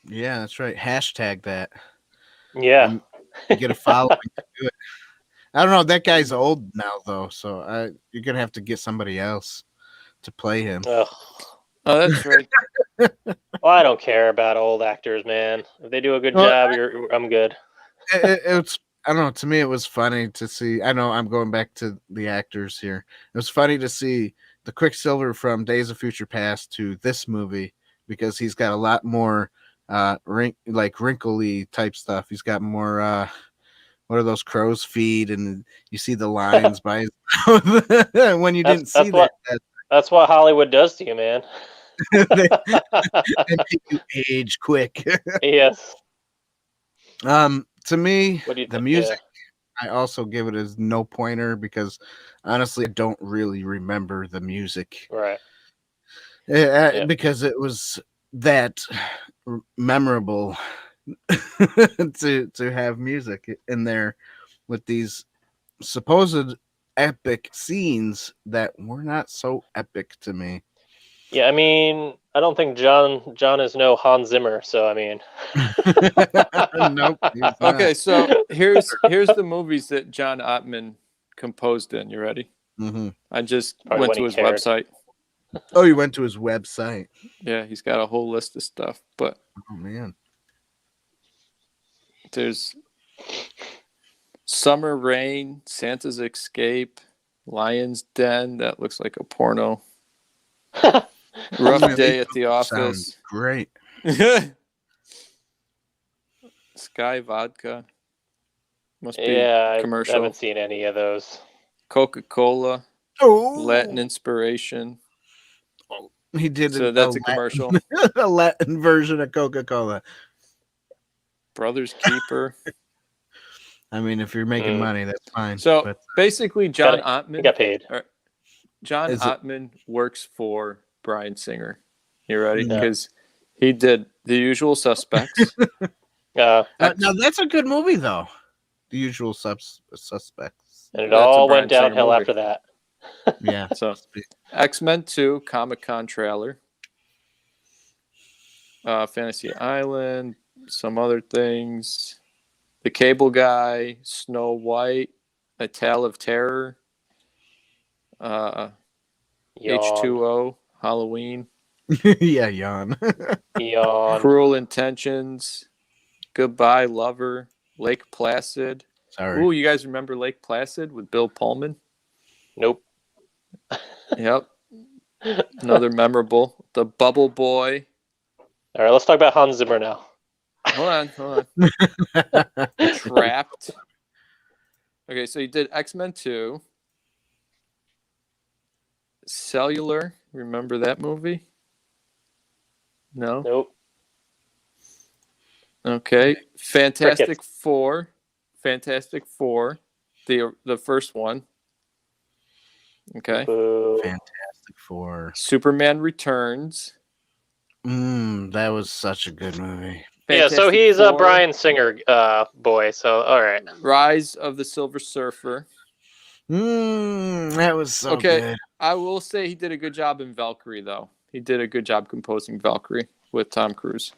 Yeah, that's right. Hashtag that. Yeah. And get a following to do it. I don't know. That guy's old now, though, so you're gonna have to get somebody else to play him. Ugh. Oh, that's right. Well, I don't care about old actors, man. If they do a good job, I'm good. It's I don't know. To me, it was funny to see. I know I'm going back to the actors here. It was funny to see the Quicksilver from Days of Future Past to this movie because he's got a lot more wrinkly type stuff. He's got more what are those crow's feet, and you see the lines by his mouth. When you didn't see that. That's what Hollywood does to you, man. They make you age quick. Yes. To me, What do you the think? music, I also give it as no pointer because honestly, I don't really remember the music. Right. Because it was that memorable to have music in there with these supposed epic scenes that were not so epic to me. Yeah, I mean, I don't think John is no Hans Zimmer, so I mean. Nope. Okay, so here's the movies that John Ottman composed in. You ready? Mm-hmm. I just Probably went when to he his cared. website. Oh, you went to his website. Yeah, he's got a whole list of stuff. But Oh man. there's Summer Rain, Santa's Escape, Lion's Den. That looks like a porno. Rough Day at the Office. Sounds great. Sky Vodka. Must be Yeah, I commercial. haven't seen any of those. Coca-Cola. Oh, Latin inspiration. he did So that's a commercial. a Latin version of Coca-Cola. Brothers Keeper. I mean, if you're making money, that's fine. So but basically, John He Ottman. got paid. John Is it- Ottman works for Bryan Singer. You ready? Yeah. Because he did The Usual Suspects. now that's a good movie, though. The Usual Suspects. And it That's a all Bryan went Singer downhill movie. after that. Yeah. So X-Men 2, Comic-Con trailer. Fantasy Island, some other things. The Cable Guy, Snow White, A Tale of Terror, Yawn. H2O, Halloween, Yeah, yawn. Yawn. Cruel Intentions, Goodbye Lover, Lake Placid. Sorry. Ooh, you guys remember Lake Placid with Bill Pullman? Nope. Yep. Another memorable. The Bubble Boy. All right, let's talk about Hans Zimmer now. Hold on. Trapped. Okay, so you did X-Men 2. Cellular. Remember that movie? No? Nope. Okay. Fantastic Crickets. Four. Fantastic Four. The first one. Okay. Boo. Fantastic Four. Superman Returns. That was such a good movie. Yeah, so Fantastic he's a Four, Bryan Singer boy. So all right. Rise of the Silver Surfer. That was so Okay. good. I will say he did a good job in Valkyrie, though. He did a good job composing Valkyrie with Tom Cruise.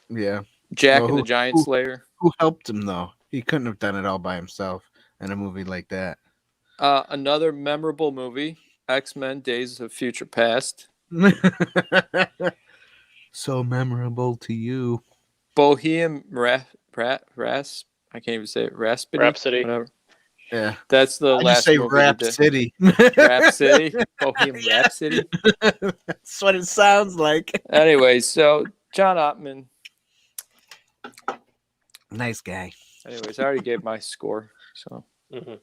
Yeah. Jack Well, and the Giant Slayer. Who helped him, though? He couldn't have done it all by himself in a movie like that. Another memorable movie, X-Men Days of Future Past. So memorable to you. Bohemian I can't even say it. Rhapsody. Whatever. Yeah. That's the I last just say movie Rap he did. City. Rhapsody. Bohemian Rhapsody. That's what it sounds like. Anyway, so John Ottman. Nice guy. Anyways, I already gave my score. So Mm-hmm.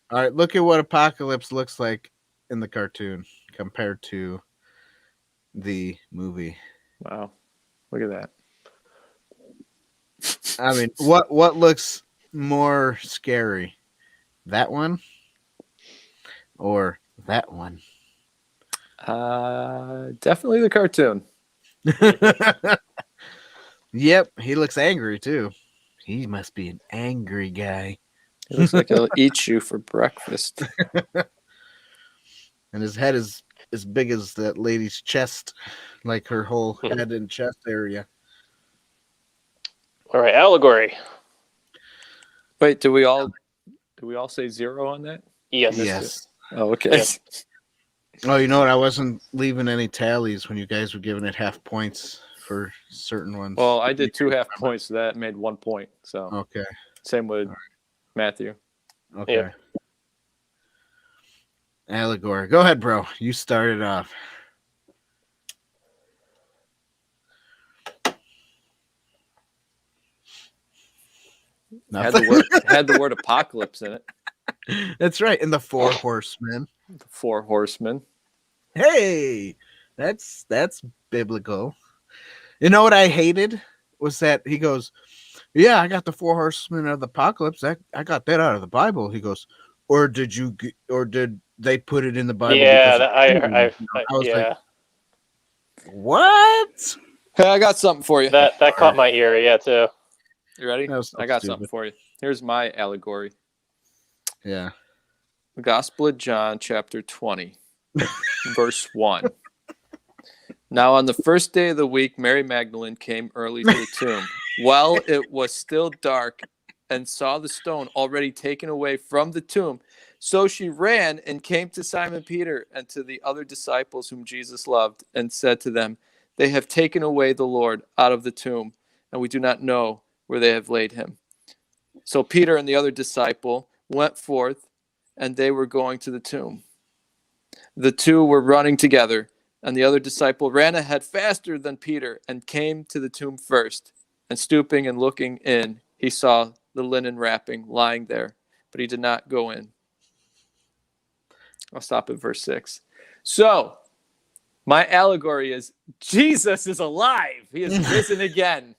All right, look at what Apocalypse looks like in the cartoon compared to the movie. wow, look at that. I mean, what looks more scary? That one or that one? Definitely the cartoon. Yep, he looks angry too. He must be an angry guy. It looks like he'll eat you for breakfast. And his head is as big as that lady's chest, like her whole head and chest area. All right, allegory. Wait, do we all say 0 on that? Yes. Yes. Oh, okay. Yep. Oh, you know what? I wasn't leaving any tallies when you guys were giving it half points for certain ones. Well, I did 2 half points, so that made 1 point. So Okay. same with Matthew. Okay. Yep. Allegory. Go ahead, bro. You started off. Had the word apocalypse in it. That's right. And the 4 horsemen. The 4 horsemen. Hey, that's biblical. You know what I hated was that he goes, "Yeah, I got the 4 horsemen of the apocalypse. I got that out of the Bible." He goes, "Or did they put it in the Bible?" Yeah, because I was yeah. like, "What?" Hey, I got something for you. That caught my ear. Yeah, too. You ready? That was so I got stupid. something for you. Here's my allegory. Yeah. The Gospel of John, chapter 20, verse 1. Now on the first day of the week, Mary Magdalene came early to the tomb, while it was still dark, and saw the stone already taken away from the tomb. So she ran and came to Simon Peter and to the other disciples whom Jesus loved, and said to them, "They have taken away the Lord out of the tomb, and we do not know where they have laid him." So Peter and the other disciple went forth, and they were going to the tomb. The two were running together, and the other disciple ran ahead faster than Peter and came to the tomb first. And stooping and looking in, he saw the linen wrapping lying there, but he did not go in. I'll stop at verse 6. So, my allegory is Jesus is alive. He is risen again.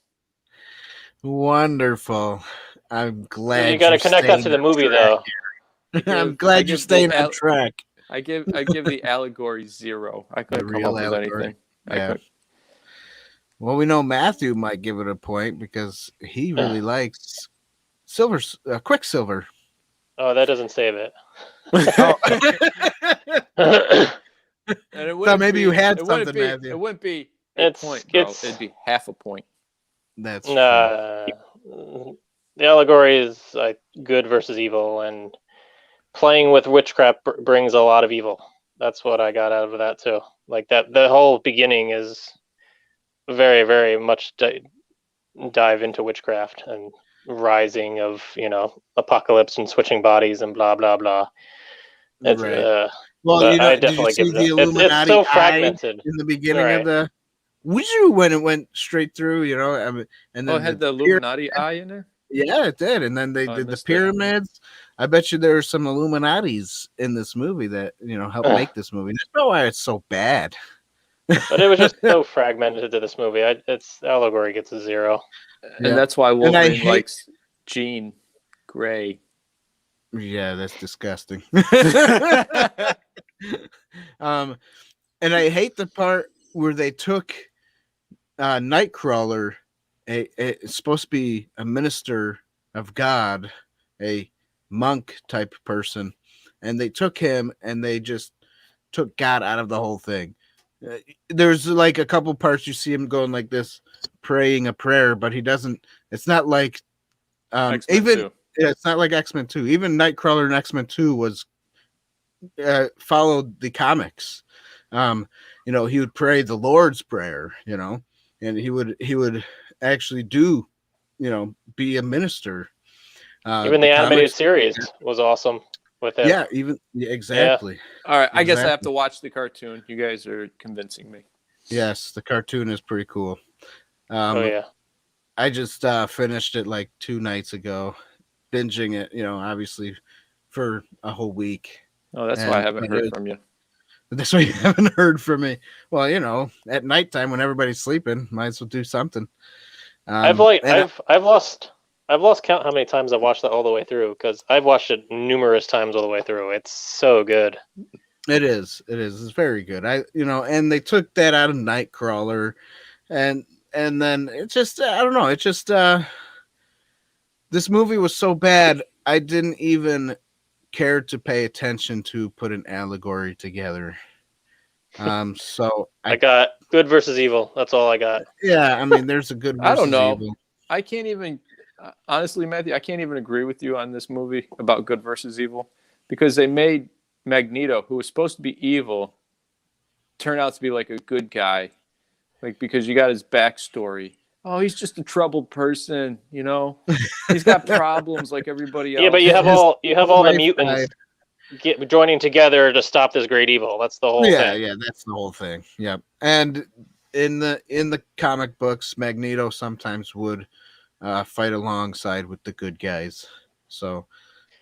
Wonderful. I'm glad You got to you're connect that to staying the on movie, track though. here. I'm glad you're staying on track. I give the allegory 0. I couldn't come up with anything. Yeah. Well, we know Matthew might give it a point because he really likes Quicksilver. Oh, that doesn't save it. And So maybe you had something, Matthew. It wouldn't be a point, bro. It'd be half a point. That's the allegory is like good versus evil, and playing with witchcraft brings a lot of evil. That's what I got out of that too. Like that, the whole beginning is very, very much dive into witchcraft and rising of apocalypse and switching bodies and blah blah blah. It's right. I definitely give it. It's so fragmented in the beginning of the when it went straight through, and then it had the Illuminati eye in there. Yeah, it did, and then they did the pyramids. I bet you there are some Illuminatis in this movie that helped make this movie. That's not why it's so bad. But it was just so fragmented to this movie. Its allegory gets a 0, and that's why Wolverine likes Jean Grey. Yeah, that's disgusting. And I hate the part where they took Nightcrawler, it's supposed to be a minister of God, a monk type person, and they took him and they just took God out of the whole thing. There's like a couple parts you see him going like this, praying a prayer, but he doesn't. It's not like it's not like X-Men 2. Even Nightcrawler in X-Men 2 was followed the comics. He would pray the Lord's Prayer, and he would actually do, be a minister. Even the animated series was awesome with it. Yeah, exactly. Yeah. All right, I guess I have to watch the cartoon. You guys are convincing me. Yes, the cartoon is pretty cool. Oh yeah. I just finished it like 2 nights ago, binging it, obviously for a whole week. Oh, that's why I haven't heard from you. That's why you haven't heard from me. Well, at nighttime when everybody's sleeping, might as well do something. I've lost count how many times I've watched that all the way through, because I've watched it numerous times all the way through. It's so good. It is. It's very good. And they took that out of Nightcrawler, and then it just I don't know. It just this movie was so bad I didn't even care to pay attention to put an allegory together. So I got good versus evil. That's all I got. Yeah, I mean, there's a good versus I don't know. evil. I can't even honestly, Matthew, I can't even agree with you on this movie about good versus evil, because they made Magneto, who was supposed to be evil, turn out to be like a good guy. Like, because you got his backstory. Oh, he's just a troubled person, He's got problems like everybody else. Yeah, but you have all the mutants joining together to stop this great evil. That's the whole thing. Yeah, that's the whole thing. Yeah. And in the comic books, Magneto sometimes would fight alongside with the good guys. So,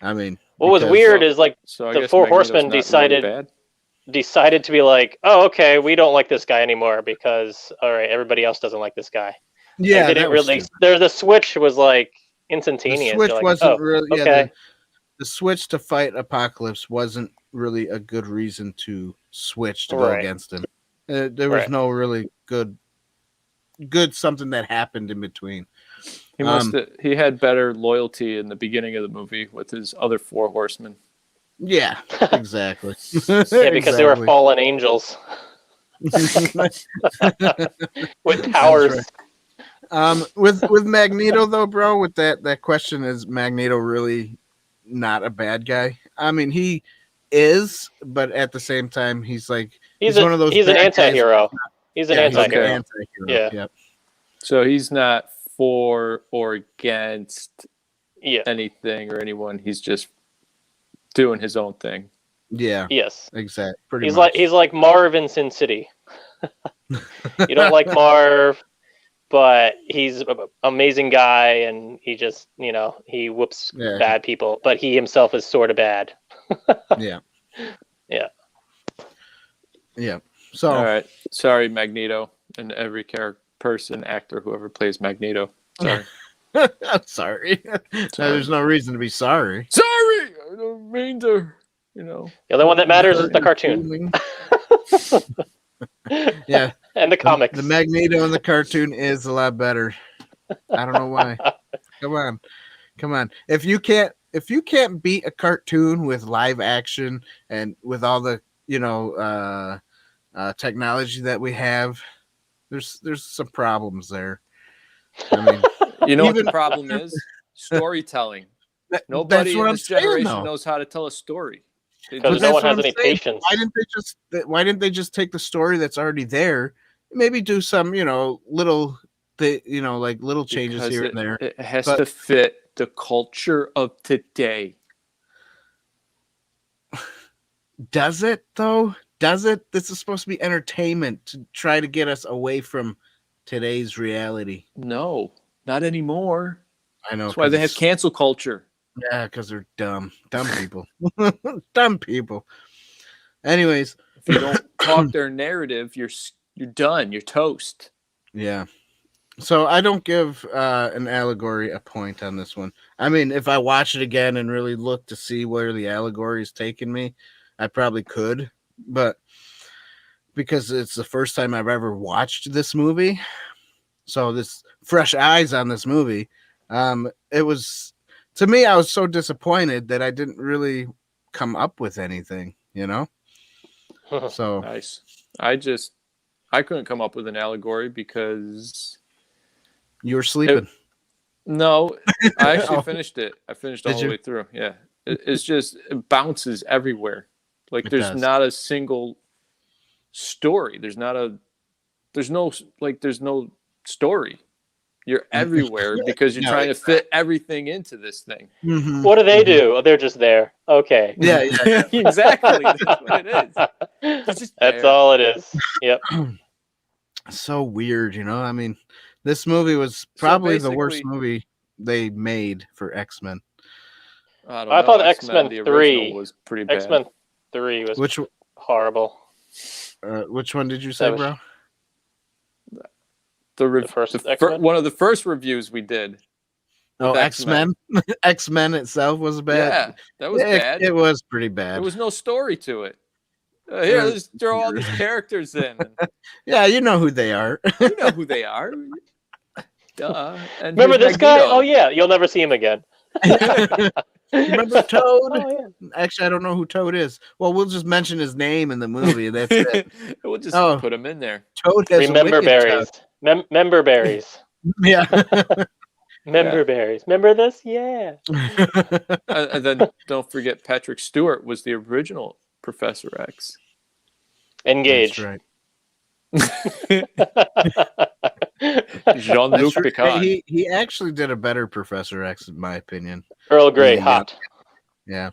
I mean, what was weird is like the Four Horsemen decided to be like, oh, okay, we don't like this guy anymore because all right, everybody else doesn't like this guy. Yeah, like, they didn't really. The switch was like instantaneous. The switch wasn't really. Yeah, okay. The switch to fight Apocalypse wasn't really a good reason to switch to go against him. There was no really good something that happened in between. He had better loyalty in the beginning of the movie with his other 4 horsemen. Yeah, exactly. Yeah, because they were fallen angels with powers. With Magneto though, bro, with that question, is Magneto really not a bad guy? I mean, he is, but at the same time, he's one of those. He's an anti-hero. He's an anti-hero. Anti-hero. Yeah. Yep. So he's not for or against anything or anyone. He's just doing his own thing. Yeah. Yes. Exactly. He's like Marv in Sin City. You don't like Marv, but he's an amazing guy, and he just, he whoops bad people, but he himself is sort of bad. Yeah. Yeah. Yeah. So, all right. Sorry, Magneto, and every person, actor, whoever plays Magneto. Sorry. I'm sorry. There's no reason to be sorry. Sorry, I don't mean to. The only one that matters is the cartoon. Yeah. And the comics. The Magneto in the cartoon is a lot better. I don't know why. Come on. If you can't beat a cartoon with live action and with all the technology that we have, there's some problems there. I mean, what the problem is? Storytelling. Nobody in this generation knows how to tell a story. Because no one has any patience. Why didn't they just take the story that's already there, maybe do some little changes here and there? It has to fit the culture of today. Does it though? Does it? This is supposed to be entertainment to try to get us away from today's reality. No, not anymore. I know. That's why they have cancel culture. Yeah, because they're dumb people. Dumb people. Anyways, if you don't talk their narrative, you're done. You're toast. Yeah. So I don't give an allegory a point on this one. I mean, if I watch it again and really look to see where the allegory is taking me, I probably could. But because it's the first time I've ever watched this movie, so this fresh eyes on this movie, it was, to me, I was so disappointed that I didn't really come up with anything, So nice. I couldn't come up with an allegory because you were sleeping. No, I actually finished it. I finished all the way through. Yeah. It bounces everywhere. Like there's not a single story. There's no story. You're everywhere because you're trying to fit everything into this thing. Mm-hmm. What do they do? Oh, they're just there. Okay. Yeah. Exactly. That's what it is. That's all it is. Yep. So weird, I mean, this movie was probably the worst movie they made for X-Men. I thought X-Men 3 was pretty bad. X-Men 3 was horrible. Which one did you say, bro? One of the first reviews we did. Oh, X-Men. X-Men itself was bad. Yeah, that was bad. It was pretty bad. There was no story to it. Here, let's throw all these characters in. Yeah, you know who they are. You know who they are. Duh. And remember this guy? Oh yeah, you'll never see him again. Remember Toad? Oh, yeah. Actually, I don't know who Toad is. Well, we'll just mention his name in the movie. That's it. We'll just put him in there. Toad has Remember berries. Member berries. Yeah. Member berries. Remember this? Yeah. And then don't forget Patrick Stewart was the original Professor X. Engage. That's right. Jean-Luc Picard. He actually did a better Professor X, in my opinion. Earl Grey, hot. Yeah.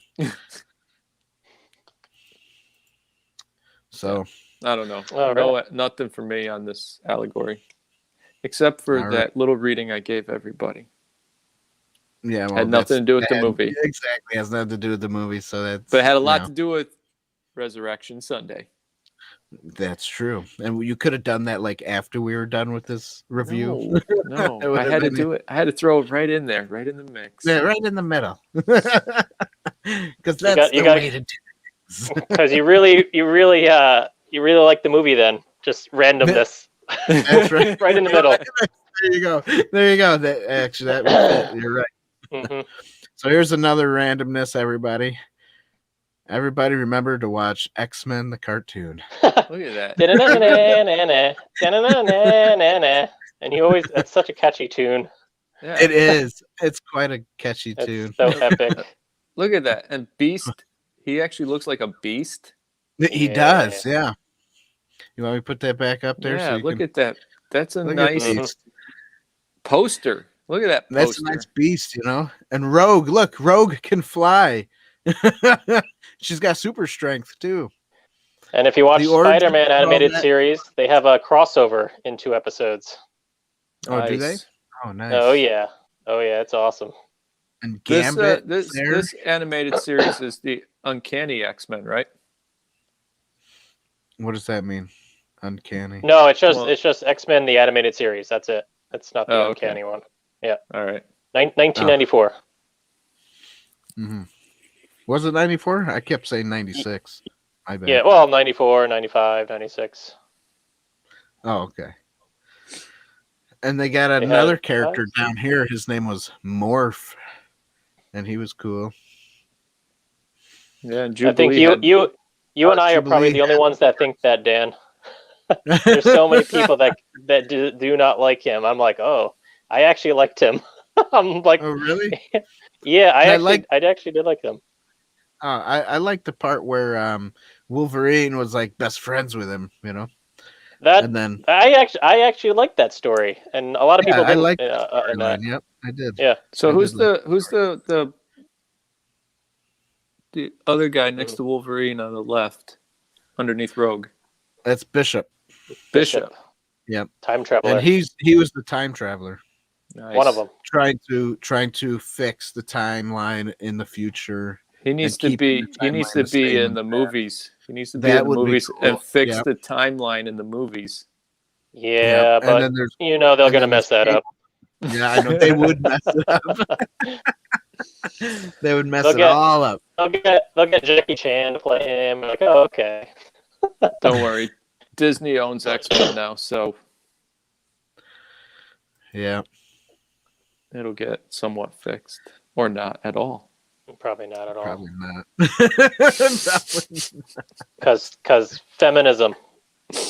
So I don't know. Right. Nothing for me on this allegory, except for that little reading I gave everybody. Yeah, well, had nothing to do with the movie. Exactly, has nothing to do with the movie. So that's. But it had a lot to do with Resurrection Sunday. That's true, and you could have done that like after we were done with this review. No, I had to do it. I had to throw it right in there, right in the mix. Yeah, right in the middle. Because that's the way to do it. Because you really like the movie. Then just randomness. That's right. Right in the middle. There you go. That was it. You're right. Mm-hmm. So here's another randomness, everybody. Everybody remember to watch X-Men the cartoon. Look at that. And that's such a catchy tune. Yeah. It is. It's quite a catchy tune. So epic. Look at that. And Beast, he actually looks like a beast. He does, yeah. You want me to put that back up there? Yeah, look at that. That's a nice poster. Look at that poster. That's a nice beast, And Rogue, look, Rogue can fly. She's got super strength too. And if you watch Spider-Man animated series, they have a crossover in 2 episodes. Oh, do they? Nice. Oh, nice. Oh yeah, it's awesome. And This Gambit this there. this animated series is the Uncanny X-Men, right? What does that mean? Uncanny. No, it's Well- just X-Men the animated series. That's it. It's not the Oh, okay. Uncanny one. All right. 1994. Mm-hmm. Was it 94? I kept saying 96. I bet. Yeah, well, 94, 95, 96. Oh, okay. And they got had another character eyes? down here. His name was Morph, and he was cool. Yeah, and I think Jubilee you and I are probably Jubilee the only ones that think that, Dan. There's so many people that do not like him. I'm like, oh, I actually liked him. I'm like, Oh, really? yeah, I And actually did like him. I like the part where Wolverine was like best friends with him, you know. That And then I actually liked that story, and a lot of people I didn't. like in that. that. Yep, I did. Yeah. So I who's did the other guy next to Wolverine on the left, underneath Rogue? That's Bishop, Bishop. Yep. Time traveler. and he was the time traveler, Nice. one of them. trying to fix the timeline in the future. He needs and to keeping be. the He needs timeline to the same be in as the that. movies. He needs to be That in the would be movies cool. and fix Yep. the timeline in the movies. Yeah, And but then there's you know they're and gonna then mess there's that up. yeah, I know they would mess it up. They would mess They'll it get- all up. They'll get Jackie Chan to play him. Like, oh, okay. Don't worry, Disney owns X-Men now, so Yeah. it'll get somewhat fixed, or not at all. Probably not at all. Probably not. Probably not. Because feminism.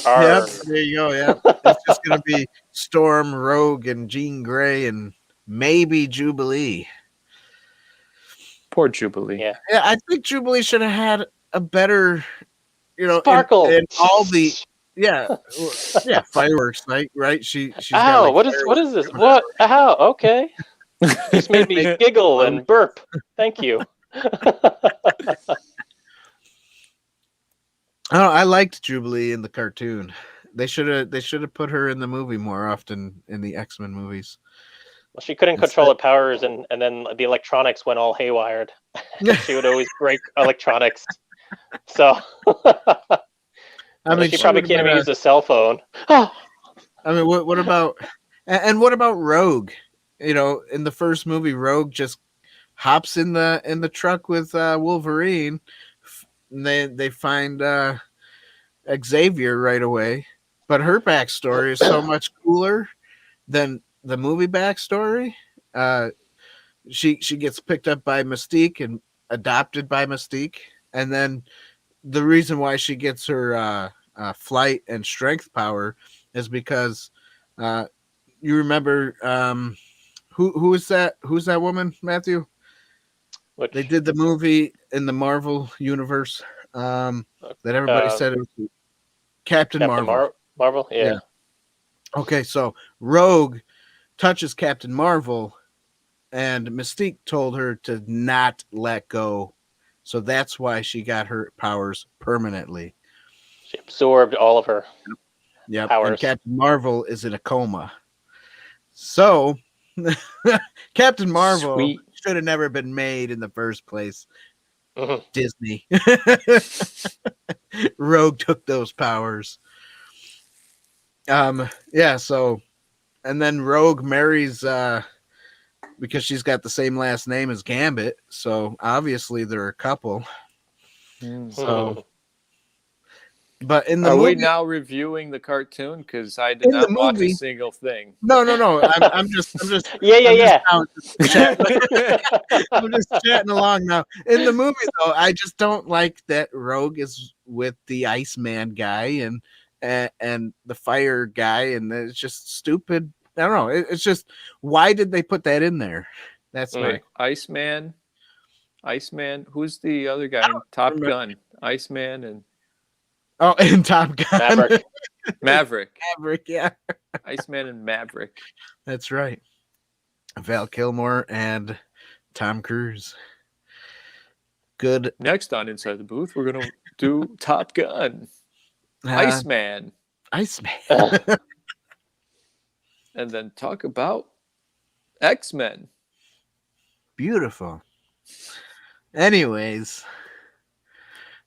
Yep, there you go. Yeah, it's just gonna be Storm, Rogue, and Jean Grey, and maybe Jubilee. Poor Jubilee. Yeah. Yeah, I think Jubilee should have had a better, Sparkle. in all the yeah fireworks night, right? She's got Ow! like What is this? What? Ow! Okay. Just made me giggle and burp. Thank you. Oh, I liked Jubilee in the cartoon. They should have put her in the movie more often in the X-Men movies. Well, she couldn't control her powers, and then the electronics went all haywired. She would always break electronics. So I mean, she probably would've can't been even use a cell phone. I mean, what about and what about Rogue? In the first movie, Rogue just hops in the truck with Wolverine. And they find Xavier right away, but her backstory is so much cooler than the movie backstory. She gets picked up by Mystique and adopted by Mystique, and then the reason why she gets her flight and strength power is because you remember who is that? Who's that woman, Matthew? They did the movie in the Marvel universe that everybody said it was Captain Marvel. Marvel, yeah. Okay, so Rogue touches Captain Marvel, and Mystique told her to not let go. So that's why she got her powers permanently. She absorbed all of her powers. And Captain Marvel is in a coma. So Captain Marvel should have never been made in the first place. Mhm. Disney. Rogue took those powers. So and then Rogue marries because she's got the same last name as Gambit, so obviously they're a couple. So but in the Are movie, we now reviewing the cartoon? Because I did In not the watch a movie- single thing. no. I'm just Yeah. I'm just chatting along now. In the movie, though, I just don't like that Rogue is with the Iceman guy and the fire guy, and it's just stupid. I don't know. It's just, why did they put that in there? That's Mm. my Iceman. Who's the other guy in Top remember. Gun? Iceman and in Top Gun, Maverick. Maverick, yeah, Iceman and Maverick. that's right. Val Kilmer and Tom Cruise. Good. Next on Inside the Booth, we're gonna do Top Gun. Iceman. Iceman. and then talk about X-Men. Beautiful. Anyways,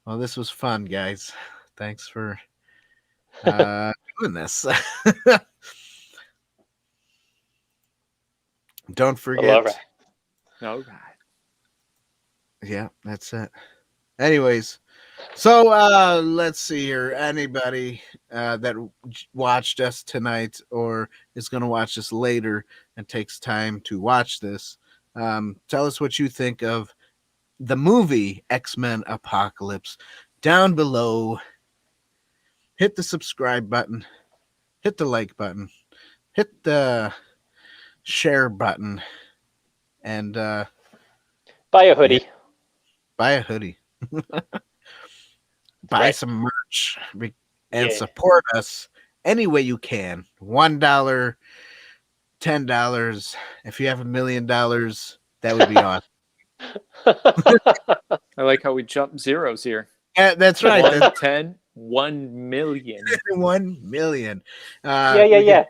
well, this was fun, guys. Thanks for doing this. Don't forget. All right. All right. Yeah, that's it. Anyways, so let's see here. Anybody that watched us tonight or is going to watch us later and takes time to watch this, tell us what you think of the movie X-Men Apocalypse. Down below, hit the subscribe button, hit the like button, hit the share button, and Buy a hoodie. Yeah. Buy a hoodie. Buy some merch and support us any way you can. $1, $10. If you have $1 million, that would be awesome. I like how we jump zeros here. Yeah, that's right. 1, 10, 1 million. 1 million. Yeah.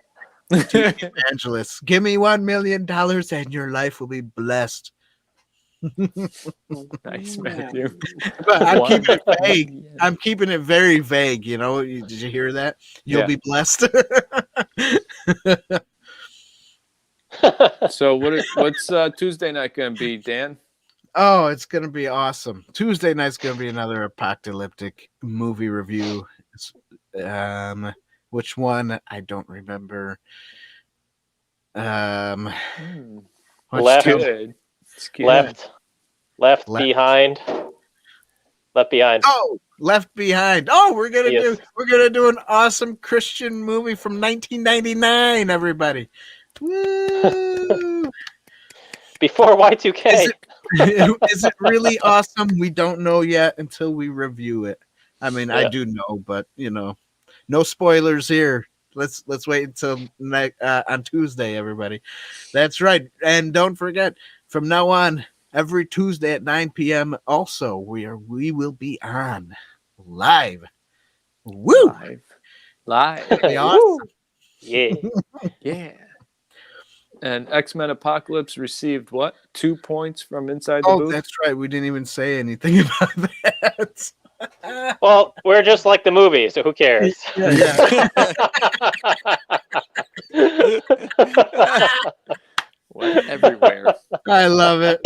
Evangelists, give me $1 million and your life will be blessed. Nice, Matthew. But I'm keeping it vague. I'm keeping it very vague. You know, did you hear that? You'll be blessed. So what's Tuesday night going to be, Dan? Oh, it's going to be awesome. Tuesday night's going to be another apocalyptic movie review. Which one? I don't remember. Left. Good. Left behind. Left behind. Oh, Left Behind. Oh, we're gonna do an awesome Christian movie from 1999. Everybody, woo! Before Y2K. Is it really awesome? We don't know yet until we review it. I mean, I do know, but no spoilers here. Let's wait until on Tuesday, everybody. That's right, and don't forget, from now on, every Tuesday at 9 p.m. Also, we will be on live. Woo! Live. Awesome. Yeah. Yeah. And X-Men Apocalypse received what? 2 points from Inside the Booth? Oh, that's right. We didn't even say anything about that. Well, we're just like the movie, so who cares? Yeah. Went everywhere. I love it.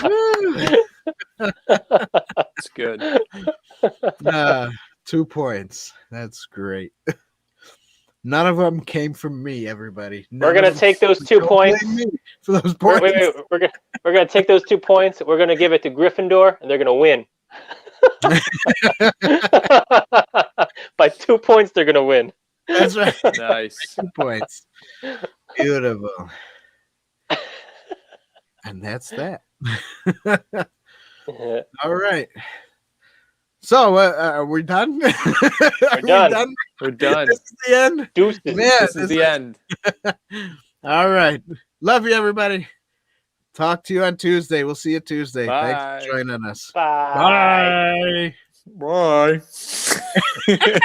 It's good. 2 points. That's great. None of them came from me, everybody. We're going to take those 2 points. For those points. Wait. We're going to take those 2 points. We're going to give it to Gryffindor, and they're going to win. By 2 points, they're going to win. That's right. Nice. 2 points. Beautiful. And that's that. All right. So, are we done? We're done. We're done. This is the end. Deuces. Man, This is the end. All right. Love you, everybody. Talk to you on Tuesday. We'll see you Tuesday. Bye. Thanks for joining us. Bye. Bye. Bye.